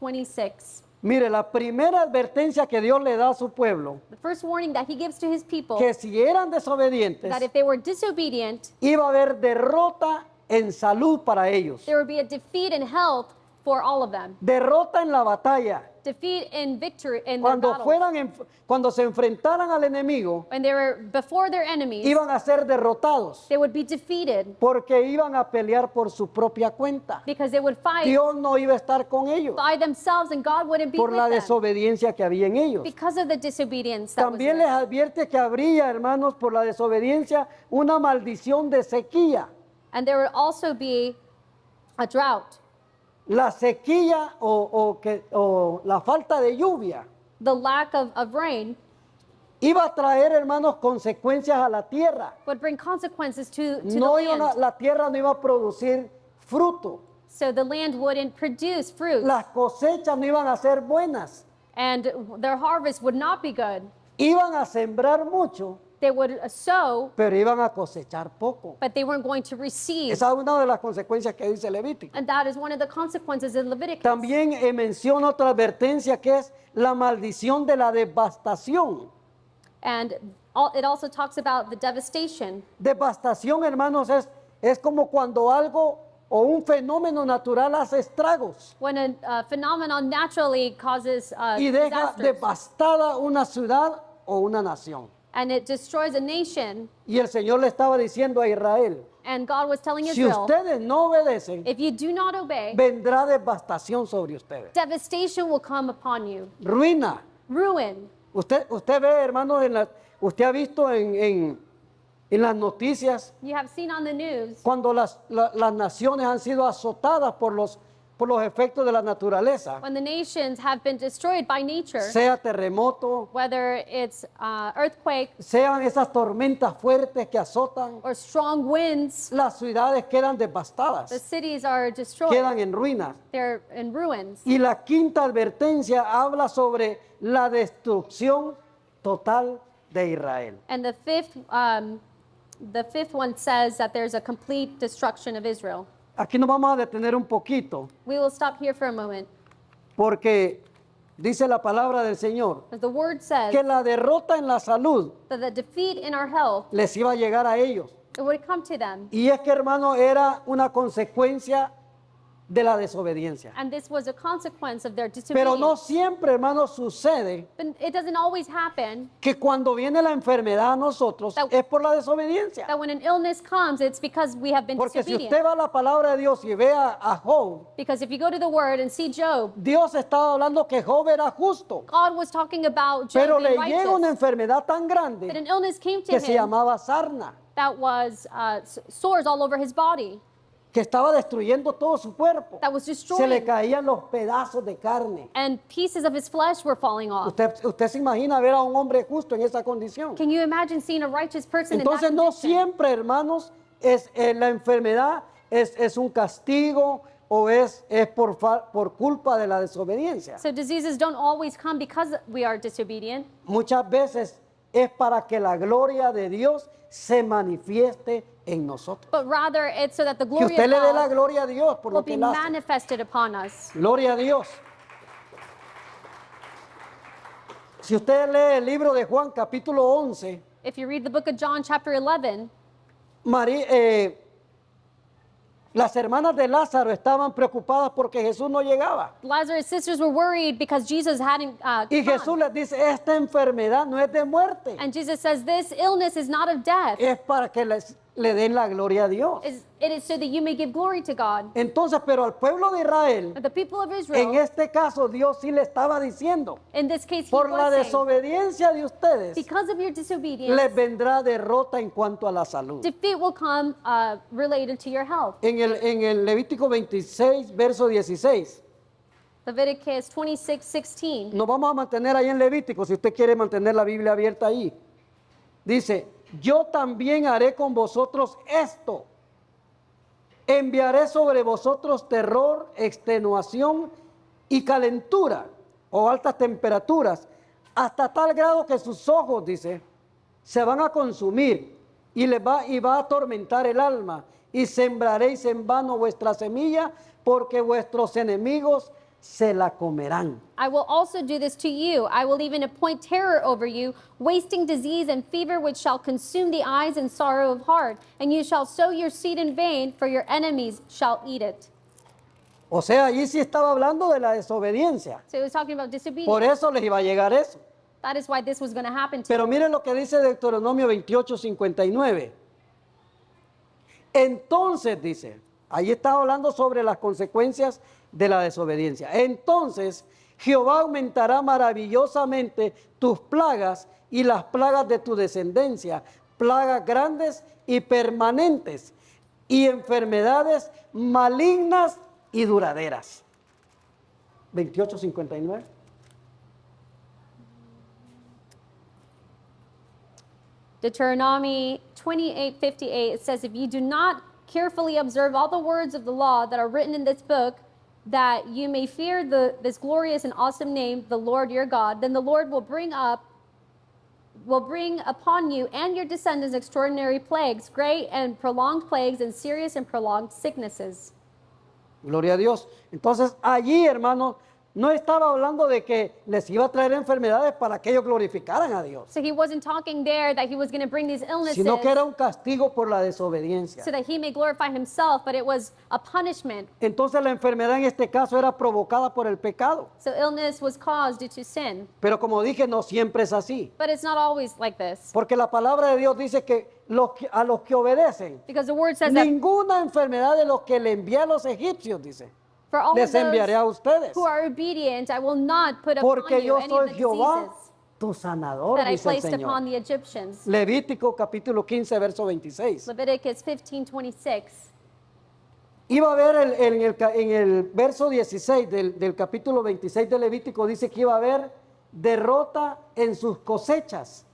26. Mire, la primera advertencia que Dios le da a su pueblo, The first warning that he gives to his people, que si eran desobedientes, that if they were disobedient, iba a haber derrota en salud para ellos, there would be a defeat in health for all of them. derrota en la batalla, defeat in victory in their cuando battles. cuando se enfrentaran al enemigo, When they were before their enemies, iban a ser derrotados they would be defeated porque iban a pelear por su propia cuenta. because they would fight Dios no iba a estar con ellos by themselves and God wouldn't be por with la them desobediencia que había en ellos. because of the disobedience that was También les there. advierte que habría, hermanos, por la desobediencia, una maldición de sequía. And there would also be a drought. La sequía o la falta de lluvia The lack of rain iba a traer, hermanos, consecuencias a la tierra. would bring consequences to No the land. la tierra no iba a producir fruto. So the land wouldn't produce fruit Las cosechas no iban a ser buenas. and their harvest would not be good. Iban a sembrar mucho, They would sow, pero iban a cosechar poco. but they weren't going to receive. Esa es una de las consecuencias que dice Levítico. And that is one of the consequences in Leviticus. También menciona otra advertencia que es la maldición de la devastación. And it also talks about the devastation. Devastación, hermanos, es como cuando algo o un fenómeno natural hace estragos When a phenomenon naturally causes y deja disasters, devastada una ciudad o una nación. and it destroys a nation, Y el Señor le estaba diciendo a Israel, and God was telling si Israel, ustedes no obedecen, if you do not obey, vendrá devastación sobre ustedes. devastation will come upon you, Ruina. ruin. Usted ve, hermanos, usted ha visto en las noticias You have seen on the news cuando las naciones han sido azotadas por los efectos de la naturaleza, when the nations have been destroyed by nature, sea terremoto, whether it's earthquake sean esas tormentas fuertes que azotan, or strong winds, las ciudades quedan the devastadas, cities are destroyed. quedan en ruinas. They're in ruins. Y la quinta advertencia habla sobre la destrucción total de Israel. And the fifth one says that there's a complete destruction of Israel. Aquí nos vamos a detener un poquito We will stop here for a moment. porque dice la palabra del Señor As the word says que la derrota en la salud that the defeat in our health, les iba a llegar a ellos. it would come to them. Y es que, hermano, era una consecuencia de la desobediencia. And this was a consequence of their Pero no disobedience. siempre, hermano, sucede But it doesn't always happen que cuando viene la enfermedad a nosotros es por la desobediencia. that when an illness comes, it's because we have been Porque si disobedient. usted va a la palabra de Dios y ve a Job, Because if you go to the word and see Job, Dios estaba hablando que Job era justo, God was talking about Job pero being le llega una righteous. enfermedad tan That grande an illness came to que se him llamaba sarna, that was sores all over his body, que estaba destruyendo todo su cuerpo. that was Se le destroying, caían los pedazos de carne. and pieces of his flesh were falling off. Usted se imagina ver a un hombre justo en esa condición. Can you imagine seeing a righteous person Entonces in no that condition? siempre, hermanos, la enfermedad es un castigo o es por culpa de la desobediencia. So diseases don't always come because we are disobedient. Muchas veces es para que la gloria de Dios se manifieste en nosotros. But rather it's so that the Que glory usted of le dé la God gloria a Dios por will lo que be él hace. manifested upon us. Gloria a Dios. Si usted lee el libro de Juan capítulo 11, If you read the book of John chapter 11, las hermanas de Lázaro estaban preocupadas porque Jesús no llegaba. Lazarus' sisters were worried because Jesus hadn't Y Jesús come. les dice, esta enfermedad no es de muerte, And Jesus says, this illness is not of death. es para que le den la gloria a Dios. It is so that you may give glory to God. Entonces, pero al pueblo de Israel, But the people of en Israel, este caso Dios sí le estaba diciendo, in this case, he por la was saying, desobediencia de ustedes, because of your disobedience, les vendrá derrota en cuanto a la salud. defeat will come related to your health. En el Levítico 26, verso 16. Leviticus 26:16. Nos vamos a mantener ahí en Levítico, si usted quiere mantener la Biblia abierta ahí. Dice, yo también haré con vosotros esto. Enviaré sobre vosotros terror, extenuación y calentura o altas temperaturas, hasta tal grado que sus ojos, dice, se van a consumir y va a atormentar el alma, y sembraréis en vano vuestra semilla, porque vuestros enemigos se la comerán. I will also do this to you. I will even appoint terror over you, wasting disease and fever, which shall consume the eyes and sorrow of heart. And you shall sow your seed in vain, for your enemies shall eat it. O sea, allí sí estaba hablando de la desobediencia. So he was talking about Por disobedience. eso les iba a llegar eso. That is why this was going to happen to Pero you. miren lo que dice Deuteronomio 28:59. Entonces dice, ahí está hablando sobre las consecuencias de la desobediencia. Entonces Jehová aumentará maravillosamente tus plagas y las plagas de tu descendencia, plagas grandes y permanentes, y enfermedades malignas y duraderas. 28:59. Deuteronomy 28:58, it says, if you do not carefully observe all the words of the law that are written in this book, that you may fear this glorious and awesome name, the Lord your God, then the Lord will bring upon you and your descendants extraordinary plagues, great and prolonged plagues, and serious and prolonged sicknesses. Gloria a Dios. Entonces allí, hermanos, no estaba hablando de que les iba a traer enfermedades para que ellos glorificaran a Dios, So he wasn't talking there that he was going to bring these illnesses sino que era un castigo por la desobediencia. so that he may glorify himself, but it was a punishment. Entonces la enfermedad en este caso era provocada por el pecado. So illness was caused due to sin. Pero como dije, no siempre es así. But it's not always like this. Porque la palabra de Dios dice que a los que obedecen, Because the word says that ninguna enfermedad de los que le envié a los egipcios, dice, for all of les enviaré a those ustedes. who are obedient, I will not put upon Porque you yo any of soy the Jehová, diseases tu sanador, that I dice el placed upon Señor. the Egyptians. Levítico capítulo 15, verso 26. Leviticus 15:26. Iba a haber en el verso 16 del capítulo 26 de Levítico, dice que iba a haber derrota en sus cosechas.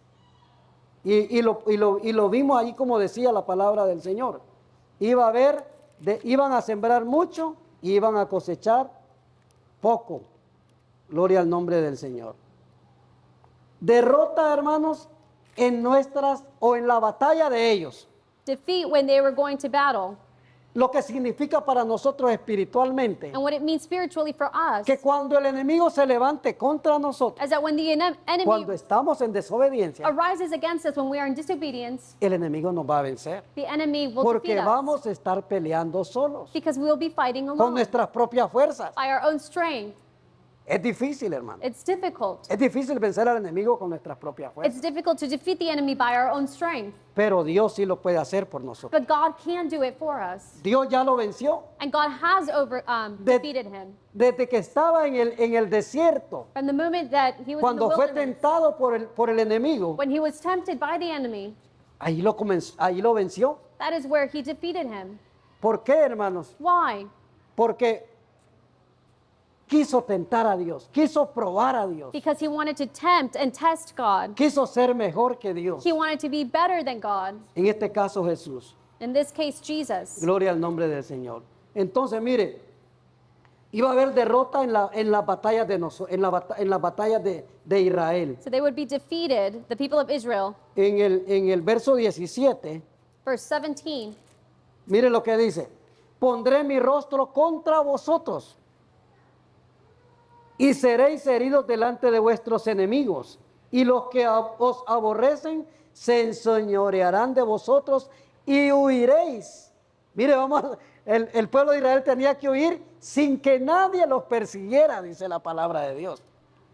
Y lo vimos ahí como decía la palabra del Señor. Iban a sembrar mucho y iban a cosechar poco. Gloria al nombre del Señor. Derrota, hermanos, en la batalla de ellos. Defeat when they were going to battle. Lo que significa para nosotros espiritualmente, And what it means spiritually for us que cuando el enemigo se levante contra nosotros, is that when the enemy cuando estamos en desobediencia, arises against us, when we are in disobedience, el enemigo nos va a vencer. the enemy will Porque defeat us vamos a estar peleando solos, because we will be fighting con alone nuestras propias fuerzas. by our own strength. Es difícil, hermano. It's difficult. Es difícil vencer al enemigo con nuestras propias It's fuerzas. difficult to defeat the enemy by our own strength. Pero Dios sí lo puede hacer por nosotros. But God can do it for us. Dios ya lo venció. And God has defeated him. Desde que estaba en el desierto, From the moment that he was in the cuando fue wilderness, tentado por el enemigo, when he was tempted by the enemy, ahí lo venció. that is where he defeated him. ¿Por qué, hermanos? Why? Porque quiso tentar a Dios, quiso probar a Dios, Because he wanted to tempt and test God. quiso ser mejor que Dios. He wanted to be better than God. En este caso Jesús. In this case, Jesus. Gloria al nombre del Señor. Entonces, mire, iba a haber derrota en las batallas en las batallas de Israel. So they would be defeated, the people of Israel. En el verso 17, Verse 17. mire lo que dice: pondré mi rostro contra vosotros y seréis heridos delante de vuestros enemigos, y los que os aborrecen se enseñorearán de vosotros y huiréis. Mire, el pueblo de Israel tenía que huir sin que nadie los persiguiera, dice la palabra de Dios.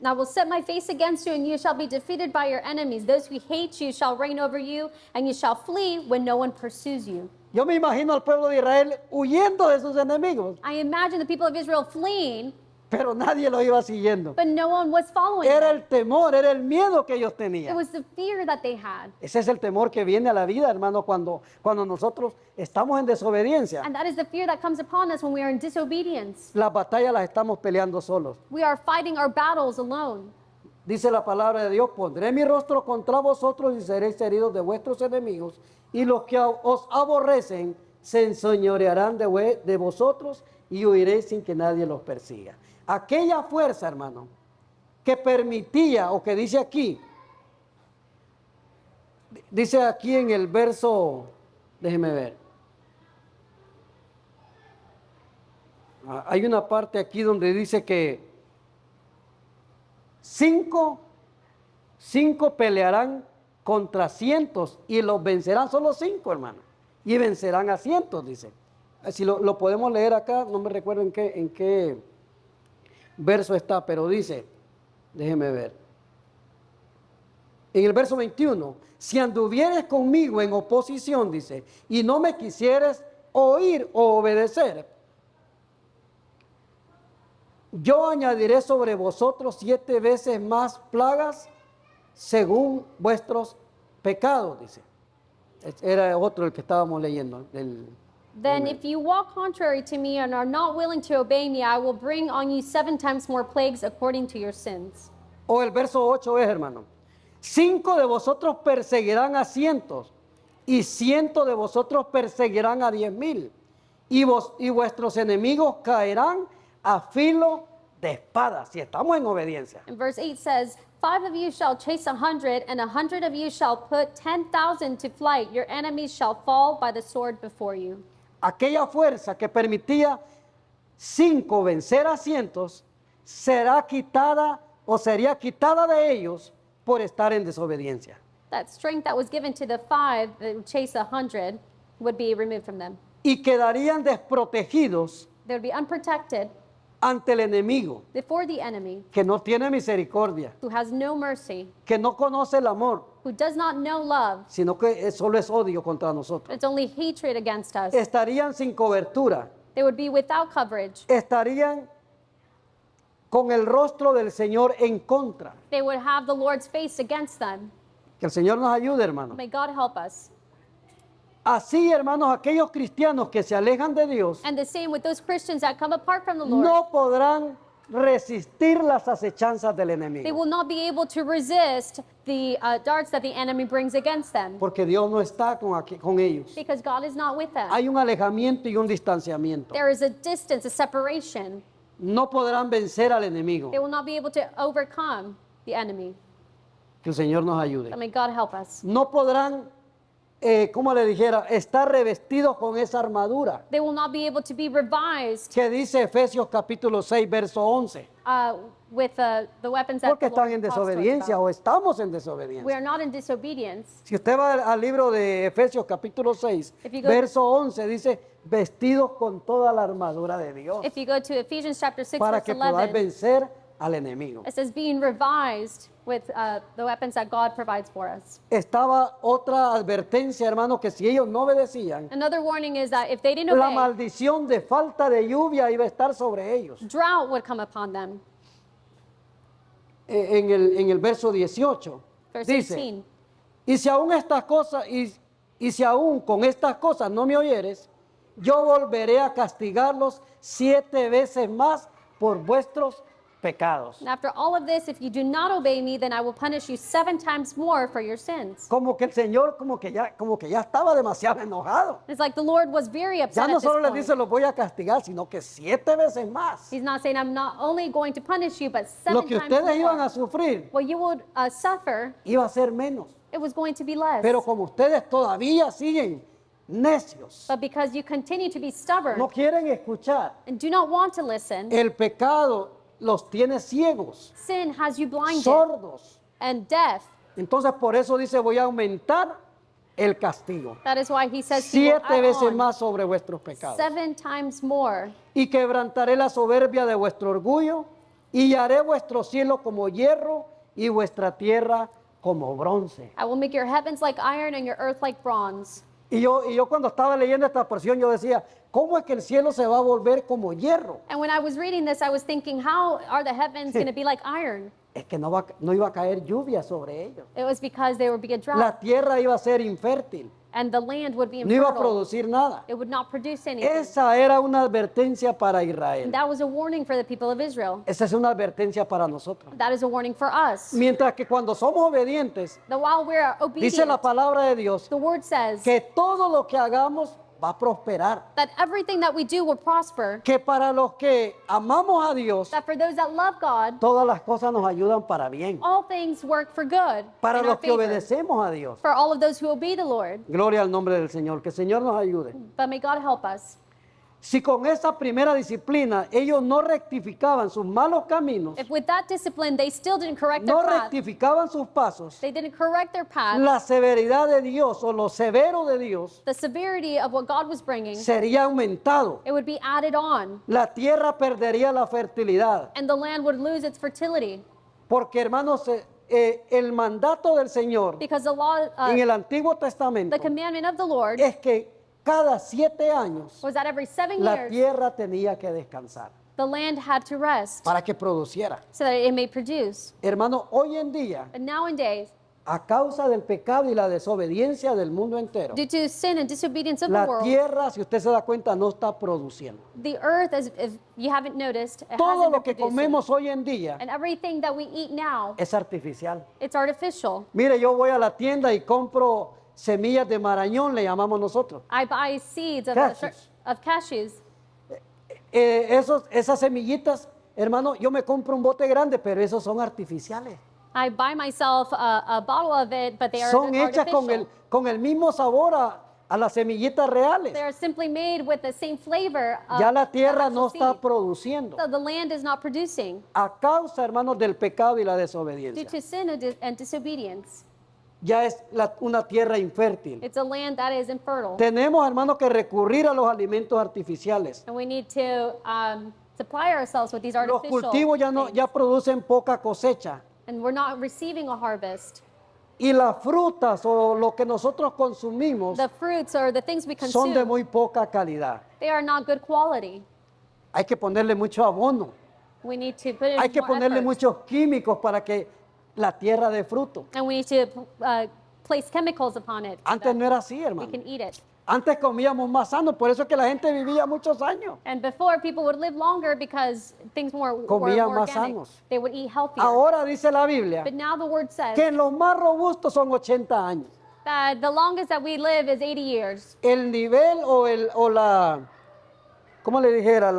And I will set my face against you, and you shall be defeated by your enemies. Those who hate you shall reign over you, and you shall flee when no one pursues you. Yo me imagino al pueblo de Israel huyendo de sus enemigos, I imagine the people of Israel fleeing, pero nadie lo iba siguiendo. but no one was following Era them. el temor, era el miedo que ellos It tenían. was the fear that they had. Ese es el temor que viene a la vida, hermano, cuando nosotros estamos en desobediencia. And that is the fear that comes upon us when we are in disobedience. Las batallas las estamos peleando solos. We are fighting our battles alone. Dice la palabra de Dios: pondré mi rostro contra vosotros y seréis heridos de vuestros enemigos, y los que os aborrecen se enseñorearán de vosotros y huiréis sin que nadie los persiga. Aquella fuerza, hermano, que permitía, o que dice aquí en el verso, déjeme ver. Hay una parte aquí donde dice que cinco pelearán contra cientos y los vencerán, solo 5, hermano, y vencerán a cientos, dice. Si lo podemos leer acá, no me recuerdo en qué verso está, pero dice, déjeme ver. En el verso 21, si anduvieres conmigo en oposición, dice, y no me quisieres oír o obedecer, yo añadiré sobre vosotros 7 veces más plagas según vuestros pecados, dice. Era otro el que estábamos leyendo. Then if you walk contrary to me and are not willing to obey me, I will bring on you 7 times more plagues according to your sins. O el verso 8 es, hermano. 5 de vosotros perseguirán a cientos, y 100 de vosotros perseguirán a 10,000, y vuestros enemigos caerán a filo de espada, si estamos en obediencia. And verse 8 says, 5 of you shall chase 100, and 100 of you shall put 10,000 to flight. Your enemies shall fall by the sword before you. Aquella fuerza que permitía 5 vencer a cientos, será quitada o sería quitada de ellos por estar en desobediencia. That strength that was given to the 5 that would chase 100 would be removed from them. Y quedarían desprotegidos They would be unprotected ante el enemigo, before the enemy, que no tiene misericordia, who has no mercy, que no conoce el amor, who does not know love. sino que solo es odio contra nosotros. It's only hatred against us. Estarían sin cobertura, They would be without coverage. estarían con el rostro del Señor en contra. They would have the Lord's face against them. Que el Señor nos ayude, hermanos. May God help us. Así, hermanos, aquellos cristianos que se alejan de Dios And the same with those Christians that come apart from the Lord. no podrán resistir las acechanzas del They enemigo, will not be able to resist the darts that the enemy brings against them, porque Dios no está con ellos. because God is not with them. Hay un alejamiento y un distanciamiento. There is a distance, a separation. No podrán vencer al enemigo. They will not be able to overcome the enemy. Que el Señor nos ayude. But may God help us. No podrán, como le dijera, estar revestidos con esa armadura They will not be able to be revised que dice Efesios capítulo 6, verso 11. with the weapons that Porque the Lord están en talks to us desobediencia about. o estamos en We desobediencia. are not in disobedience. Si usted va al libro de Efesios capítulo 6, If you go- verso 11, dice, vestidos con toda la armadura de Dios If you go to Ephesians chapter 6, para verse que podáis 11, vencer al enemigo. it says being revised with the weapons that God provides for us. Estaba otra advertencia, hermano, que si ellos no obedecían, Another warning is that if they didn't la obey, maldición de falta de lluvia iba a estar sobre ellos. drought would come upon them. En el verso 18 Verse dice, 18. y si aún estas cosas, y si aún con estas cosas no me oyeres, yo volveré a castigarlos 7 veces más por vuestros pecados. And after all of this, if you do not obey me, then I will punish you 7 times more for your sins. Como que el Señor como que ya estaba demasiado enojado. It's like the Lord was very Ya upset no at this solo les point. dice los voy a castigar, sino que 7 veces más. He's not saying I'm not only going to punish you, but 7 Lo que times ustedes iban a more. sufrir What you would suffer, iba a ser menos. it was going to be less. Pero como ustedes todavía siguen necios, But because you continue to be stubborn no quieren escuchar, and do not want to listen, el pecado los tiene ciegos, sin has you blinded sordos. and deaf. Entonces por eso dice voy a aumentar el castigo. That is why he says he will 7 add veces on más sobre vuestros pecados. 7 times more. Y quebrantaré la soberbia de vuestro orgullo y haré vuestro cielo como hierro y vuestra tierra como bronce. I will make your heavens like iron and your earth like bronze. Y yo cuando estaba leyendo esta porción yo decía, ¿cómo es que el cielo se va a volver como hierro? And when I was reading this, I was thinking, how are the heavens going to be like iron? Es que no iba a caer lluvia sobre ellos. It was because there would be a drought La tierra iba a ser infértil, and the land would be no iba a infertile. producir nada. It would not produce anything. Esa era una advertencia para And Israel. that was a warning for the people of Israel. Esa es una advertencia para nosotros. That is a warning for us. Mientras que cuando somos obedientes, That while we're dice la obedient, palabra de Dios, the word says que todo lo que hagamos va a prosperar. that everything that we do will prosper. Que para los que amamos a Dios, That for those that love God, todas las cosas nos ayudan para bien. all things work for good. Para in los our que favor. obedecemos a Dios. For all of those who obey the Lord. Gloria al nombre del Señor. Que el Señor nos ayude. But may God help us. Si con esa primera disciplina ellos no rectificaban sus malos caminos, If with that discipline they still didn't correct no their path, rectificaban sus pasos, they didn't correct their path, la severidad de Dios o lo severo de Dios the severity of what God was bringing, sería aumentado. it would be added on, La tierra perdería la fertilidad. and the land would lose its fertility. Porque, hermanos, el mandato del Señor Because the law, en el Antiguo Testamento the commandment of the Lord es que cada 7 años was that every 7 la years tierra tenía que descansar the land had to rest para que produciera. so that it may produce. Hermano, hoy en día, But nowadays, a causa del pecado y la desobediencia del mundo entero, due to sin and disobedience of the la world, tierra, si usted se da cuenta, no está produciendo. the earth, as if you haven't noticed, it Todo hasn't lo been que producing. comemos hoy en día And everything that we eat now, es artificial. it's artificial. Mire, yo voy a la tienda y compro semillas de marañón, le llamamos nosotros. I buy seeds of Cashews. cashews. Esas semillitas, hermano, yo me compro un bote grande, pero esos son artificiales. I buy myself a bottle of it, but they are Son hechas artificial. con el mismo sabor a las semillitas reales. They are simply made with the same flavor of Ya la tierra the no actual está seed. produciendo. So the land is not producing A causa, hermanos, del pecado y la due desobediencia. to sin and disobedience. Ya es una tierra infértil. It's a land that is infertile. Tenemos, hermanos, que recurrir a los alimentos artificiales. And we need to supply ourselves with these Los artificial cultivos things. ya producen poca cosecha. And we're not receiving a harvest. Y las frutas o lo que nosotros consumimos The fruits or the things we son de consume, muy poca calidad. they are not good quality. Hay que ponerle mucho abono. We need to put in Hay que more ponerle effort. muchos químicos para que la tierra dé fruto. And we need to place chemicals upon it so Antes that no era así, we hermano. can eat it. Antes comíamos más sano, por eso es que la gente vivía muchos años. And before, people would live longer because things were Comían more más organic. sanos. They would eat healthier. Ahora dice la Biblia But now the word says que los más robustos son 80 años. that the longest that we live is 80 years. El nivel o la, ¿cómo le dijera?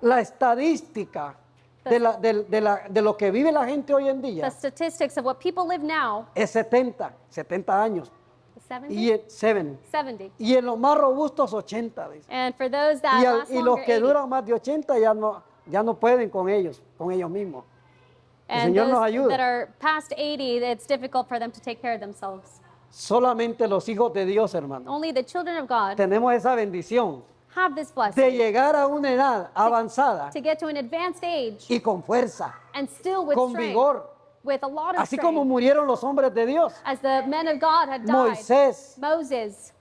La estadística de lo que vive la gente hoy en The día statistics of what people live now es 70 años. is 70? Y en, 70. y en los más robustos 80, dice. And for those that last Y los longer, que 80. duran más de 80 ya no pueden con ellos mismos. El And Señor nos those ayude. that are past 80, it's difficult for them to take care of themselves. Solamente los hijos de Dios, hermano. Only the children of God Tenemos esa bendición have this de blessing llegar a una edad avanzada to get to an advanced age y con fuerza, and still with con strength, vigor, with a lot of así como strength, murieron los hombres de Dios. as the men of God had died. Moisés, Moses,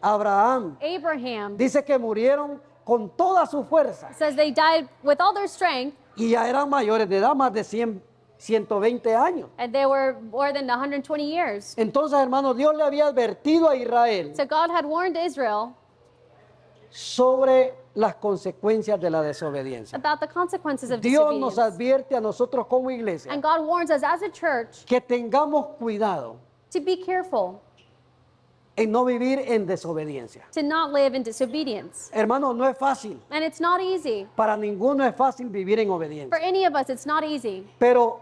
Abraham, Abraham, dice que murieron con toda su fuerza says they died with all their strength, y ya eran mayores de edad, más de 120 años. and they were more than 120 years. Entonces, hermano, Dios le había advertido a Israel So God had warned Israel sobre las consecuencias de la desobediencia. about the consequences of Dios nos disobedience. advierte a nosotros como iglesia And God warns us as a church que tengamos cuidado to be careful, en no vivir en desobediencia. to not live in disobedience. Hermano, no es fácil. And it's not easy. Para ninguno es fácil vivir en For obediencia. any of us, it's not easy. Pero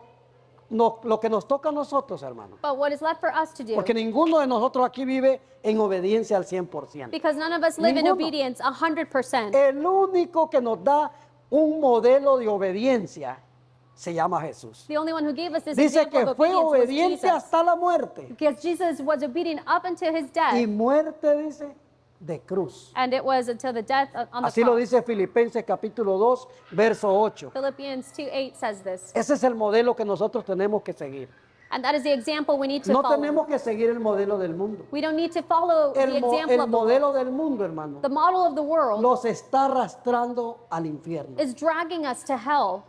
lo que nos toca a nosotros, hermano, But what is left for us to do, porque ninguno de nosotros aquí vive en obediencia al 100%. because none of us live in Ninguno. obedience 100%. El único que nos da un modelo de obediencia se llama Jesús. The only one who gave us this Dice example que of fue obedience was obediente Jesus. hasta la muerte. Because Jesus was obedient up until his death, Y muerte, dice, de cruz. and it was until the death on the Así lo cross. dice Filipenses capítulo 2, verso 8. Philippians 2:8 says this. Ese es el modelo que nosotros tenemos que seguir. And that is the example we need to No follow. tenemos que seguir el modelo del mundo. We don't need to follow the El example of the world. modelo del mundo, hermano, The model of the world los está arrastrando al infierno is dragging us to hell.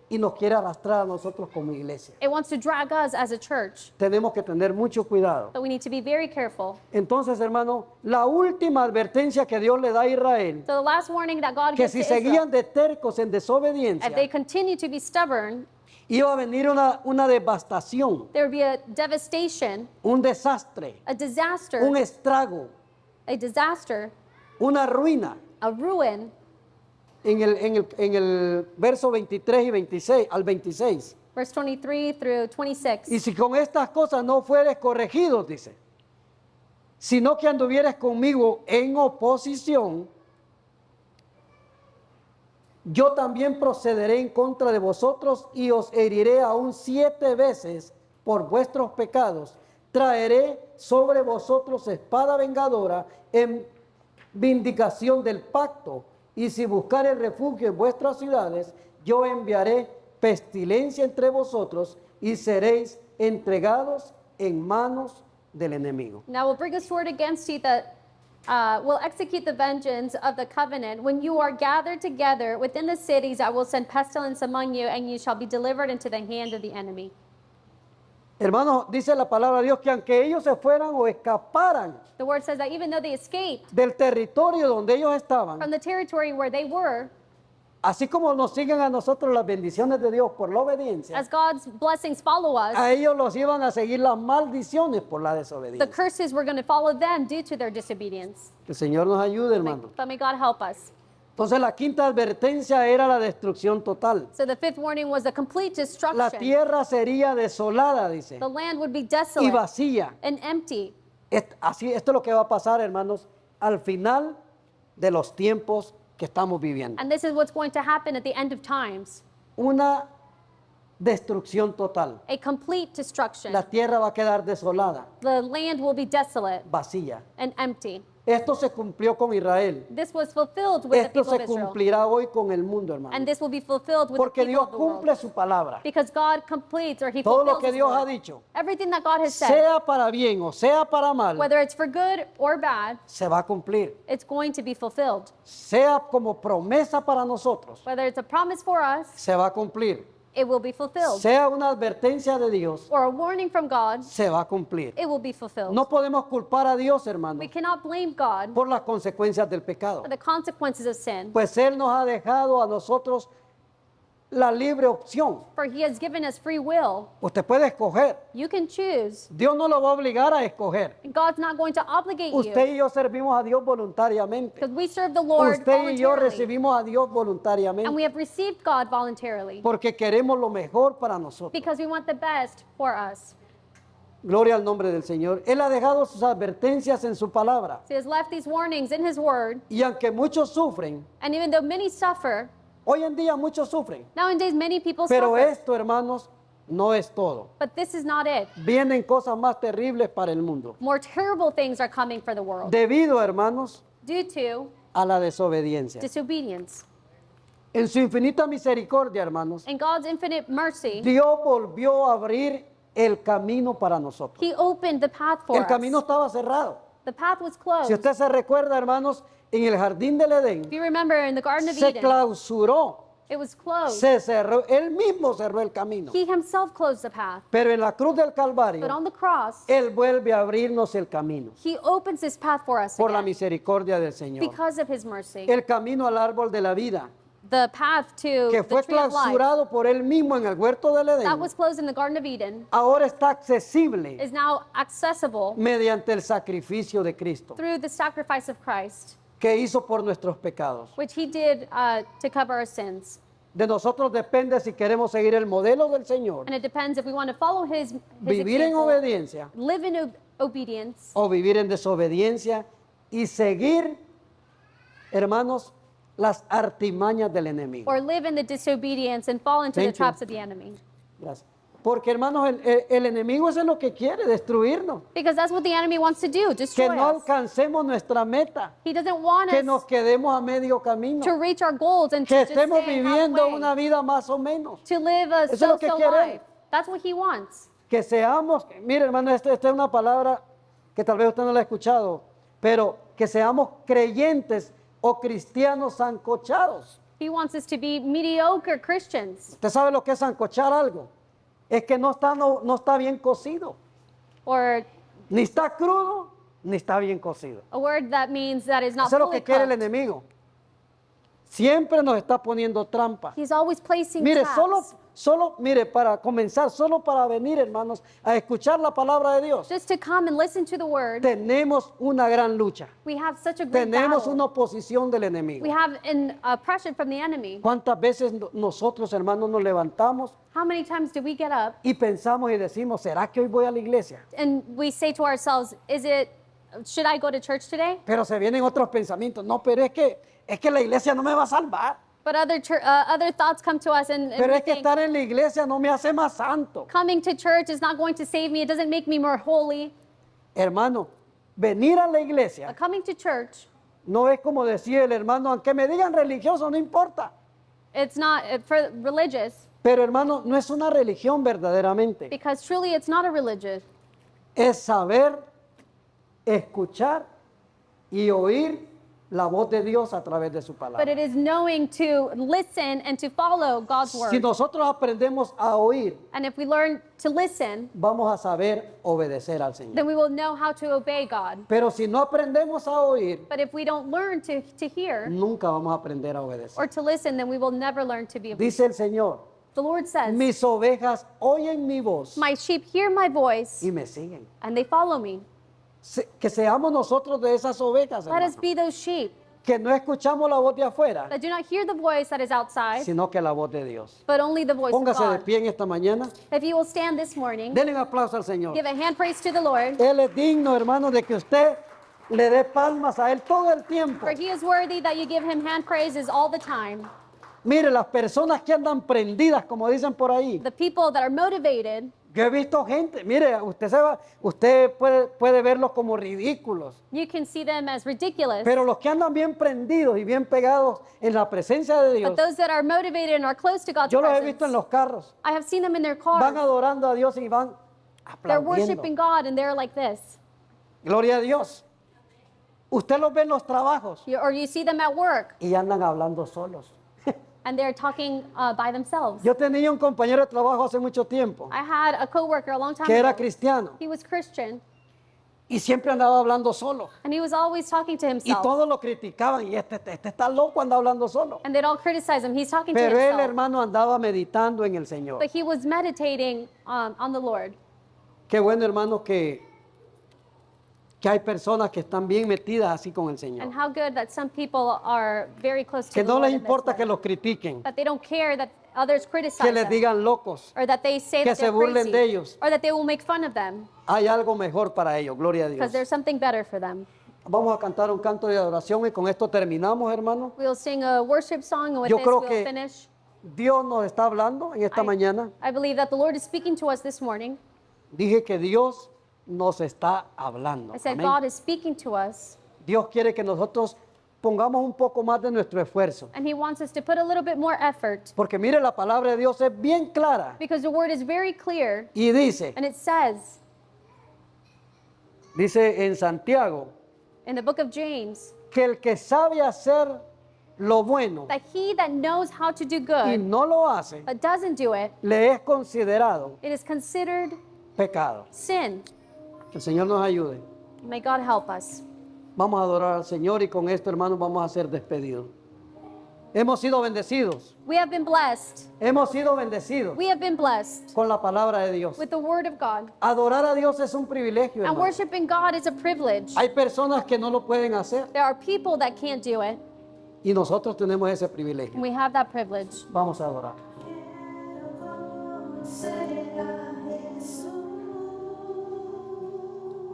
y nos quiere arrastrar a nosotros como iglesia. It wants to drag us as a church. Tenemos que tener mucho cuidado. So we need to be very careful. Entonces, hermano, la última advertencia que Dios le da a Israel, So the last warning that God que gives si to Israel, seguían de tercos en desobediencia, if they continue to be stubborn, iba a venir una devastación, there would be a devastation, un desastre, a disaster, un estrago, a disaster, una ruina. a ruin. En el verso 23 y 26, al 26. Verse 23 through 26. Y si con estas cosas no fueres corregidos, dice, sino que anduvieres conmigo en oposición, yo también procederé en contra de vosotros y os heriré aún 7 veces por vuestros pecados. Traeré sobre vosotros espada vengadora en vindicación del pacto. Y si buscareis refugio en vuestras ciudades, yo enviaré pestilencia entre vosotros y seréis entregados en manos del enemigo. And I will bring a sword against you that will execute the vengeance of the covenant. When you are gathered together within the cities, I will send pestilence among you, and you shall be delivered into the hand of the enemy. Hermanos, dice la palabra de Dios que aunque ellos se fueran o escaparan The word says that even though they escaped del territorio donde ellos estaban, from the territory where they were, así como nos siguen a nosotros las bendiciones de Dios por la obediencia, as God's blessings follow us, a ellos los iban a seguir las maldiciones por la the desobediencia. curses were going to follow them due to their disobedience. Que el Señor nos ayude, hermano. But may God help us. Entonces la quinta advertencia era la destrucción total. So the fifth warning was the complete La destruction. tierra sería desolada, dice, The land would be y desolate vacía. and empty. Así, esto es lo que va a pasar, hermanos, al final de los tiempos que estamos viviendo. And this is what's going to happen at the end of times. Una destrucción total. A complete destruction. La tierra va a quedar desolada, The land will be desolate vacía. and empty. Esto se cumplió con Israel. This was fulfilled with the Esto people of se Israel. cumplirá hoy con el mundo, hermano. And this will be fulfilled with Porque the people Dios of the world. cumple su palabra. Because God completes or He Todo lo fulfills que His Dios ha word. dicho, Everything that God has said, sea para bien o sea para mal, whether it's for good or bad, se va a cumplir. it's going to be fulfilled. Sea como promesa para nosotros, Whether it's a promise for us, se va a cumplir. it will be fulfilled. Sea una advertencia de Dios, Or a warning from God, se va a cumplir. it will be fulfilled. No podemos culpar a Dios, hermano, We cannot blame God por las consecuencias del pecado. for the consequences of sin, Pues Él nos ha dejado a nosotros la libre opción. for He has given us free will. Usted puede escoger. You can choose. Dios no lo va a obligar a escoger. And God's not going to obligate Usted you y yo servimos a Dios voluntariamente. because we serve the Lord Usted y yo voluntarily. recibimos a Dios And we voluntariamente have received God voluntarily porque queremos lo mejor para nosotros. because we want the best for us. Gloria al nombre del Señor. Él ha dejado sus advertencias en su palabra. So He has left these warnings in His word. Y aunque muchos sufren, And even though many suffer, hoy en día muchos sufren, nowadays many people pero suffer. esto, hermanos, no es todo. But this is not it. Vienen cosas más terribles para el mundo. More terrible things are coming for the world Debido, hermanos, due to a la desobediencia. disobedience. En su infinita misericordia, hermanos, In God's infinite mercy, Dios volvió a abrir el camino para nosotros. He opened the path for El camino us. estaba cerrado. The path was closed. Si usted se recuerda, hermanos, en el jardín del Edén If you remember in the Garden of se Eden, clausuró, it was closed. se cerró, él mismo cerró el camino. He Himself closed the path. Pero en la cruz del But Calvario, on the cross, Él vuelve a abrirnos el camino He opens this path for us por la again misericordia del Señor. because of His mercy. El camino al árbol de la vida, The path to que the fue tree of life clausurado por Él mismo en el huerto del that Edén, was closed in the Garden of Eden ahora está accesible is now accessible mediante el sacrificio de Cristo, through the sacrifice of Christ, que hizo por nuestros pecados. which He did to cover our sins. De nosotros depende si queremos seguir el modelo del Señor, And it depends if we want to follow His vivir en example, obediencia live in obedience, o vivir en desobediencia y seguir, hermanos, las artimañas del enemigo. or live in the disobedience and fall into the Thank you. traps of the enemy. Gracias. Porque, hermanos, el enemigo eso es lo que quiere, destruirnos. Because that's what the enemy wants to do, Que destroy no us. alcancemos nuestra meta, He doesn't want que us nos quedemos a medio camino, to reach our goals and que to just estemos stay viviendo halfway, una vida más o menos, to live a Eso es lo que so-so quiere él. life. That's what He wants. que seamos, mire hermano, esta es una palabra que tal vez usted no la ha escuchado, pero que seamos creyentes o cristianos sancochados. He wants us to be mediocre Christians, ¿Usted sabe lo que es sancochar algo? Es que no está bien cocido, or ni está crudo, ni está bien cocido. a word that means that is not Eso es lo fully que quiere el cooked. enemigo. Siempre nos está poniendo trampa. He's always placing Mire, traps. mire, para comenzar, solo para venir, hermanos, a escuchar la palabra de Dios, Just to come and listen to the word, tenemos una gran lucha. we have such a great Tenemos battle. una oposición del enemigo. We have an oppression from the enemy. ¿Cuántas veces nosotros, hermanos, nos levantamos How many times do we get up y pensamos y decimos, ¿será que hoy voy a la iglesia? and we say to ourselves, is it should I go to church today? Pero se vienen otros pensamientos. No, pero es que la iglesia no me va a salvar. But other thoughts come to us, and Pero we es que think, estar en la iglesia no me hace más santo. coming to church is not going to save me. It doesn't make me more holy. Hermano, venir a la iglesia But coming to church, no es como decía el hermano, aunque me digan religioso, no importa. it's not for religious, Pero hermano, no es una religión verdaderamente. because truly it's not a religion. Es saber, escuchar y oír la voz de Dios a través de su But palabra. it is knowing to listen and to follow God's Si word. nosotros aprendemos a oír, And if we learn to listen, vamos a saber obedecer al Señor. then we will know how to obey God. Pero si no aprendemos a oír, But if we don't learn to hear nunca vamos a aprender a obedecer. or to listen, then we will never learn to be obedient. Dice el Señor, The Lord says, mis ovejas oyen mi voz my sheep hear my voice y me siguen. and they follow me. Que seamos nosotros de esas ovejas, Let us hermano. be those sheep Que no escuchamos la voz de afuera, that do not hear the voice that is outside, sino que la voz de Dios. but only the voice of Póngase de God. pie en esta mañana. If you will stand this morning, Denle un aplauso al Señor. give a hand praise to the Lord, Él es digno, hermano, de que usted le dé palmas a Él todo el tiempo. for he is worthy that you give him hand praises all the time. Mire, las personas que andan prendidas, como dicen por ahí. The people that are motivated, Yo he visto gente, mire, usted puede verlos como ridículos. you can see them as ridiculous. Pero los que andan bien prendidos y bien pegados en la presencia de Dios, But those that are motivated and are close to God's yo los he presence, visto en los carros. I have seen them in their Van cars. adorando a Dios y van They're aplaudiendo. worshiping God and they're like this. Gloria a Dios. Usted los ve en los trabajos Or you see them at work y andan hablando solos. and they're talking by themselves. Yo tenía un compañero de trabajo hace mucho tiempo I had a coworker a long time que era ago. cristiano He was Christian y siempre andaba hablando solo. and he was always talking to Y himself. todos lo criticaban y este está loco, anda hablando solo. And they'd all criticize him. He's talking to Pero él, himself. hermano, andaba meditando en el Señor. But he was meditating on the Lord. Qué bueno, hermano, que hay personas que están bien metidas así con el Señor. And how good that some people are very close to Que the no Lord les in this importa way. que los critiquen, That they don't care that others criticize que les them. digan locos. Or that they say que that se they're burlen crazy. de ellos. Or that they will make fun of them. Hay algo mejor para ellos, gloria a Because Dios. there's something better for them. Vamos a cantar un canto de adoración y con esto terminamos, hermano. We'll sing a worship song and with Yo this creo we'll que finish. Dios nos está hablando en esta mañana. I believe that the Lord is speaking to us this morning. Dije que Dios nos está hablando. I said Amén. God is speaking to us Dios quiere que nosotros pongamos un poco más de nuestro esfuerzo. and he wants us to put a little bit more effort Porque mire, la palabra de Dios es bien clara because the word is very clear y dice and it says en Santiago, in the book of James que el que sabe hacer lo bueno that he that knows how to do y good no lo hace, but doesn't do it, le es considerado it is considered pecado. sin. Que el Señor nos ayude. May God help us. Vamos a adorar al Señor y con esto, hermanos, vamos a ser despedidos. Hemos sido bendecidos. We have been blessed. Hemos sido bendecidos We have been blessed con la palabra de Dios. with the word of God. Adorar a Dios es un privilegio, And hermano. worshiping God is a privilege. Hay personas que no lo pueden hacer There are people that can't do it, y nosotros tenemos ese privilegio. and we have that privilege. Vamos a adorar.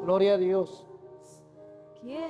Gloria a Dios. Quiero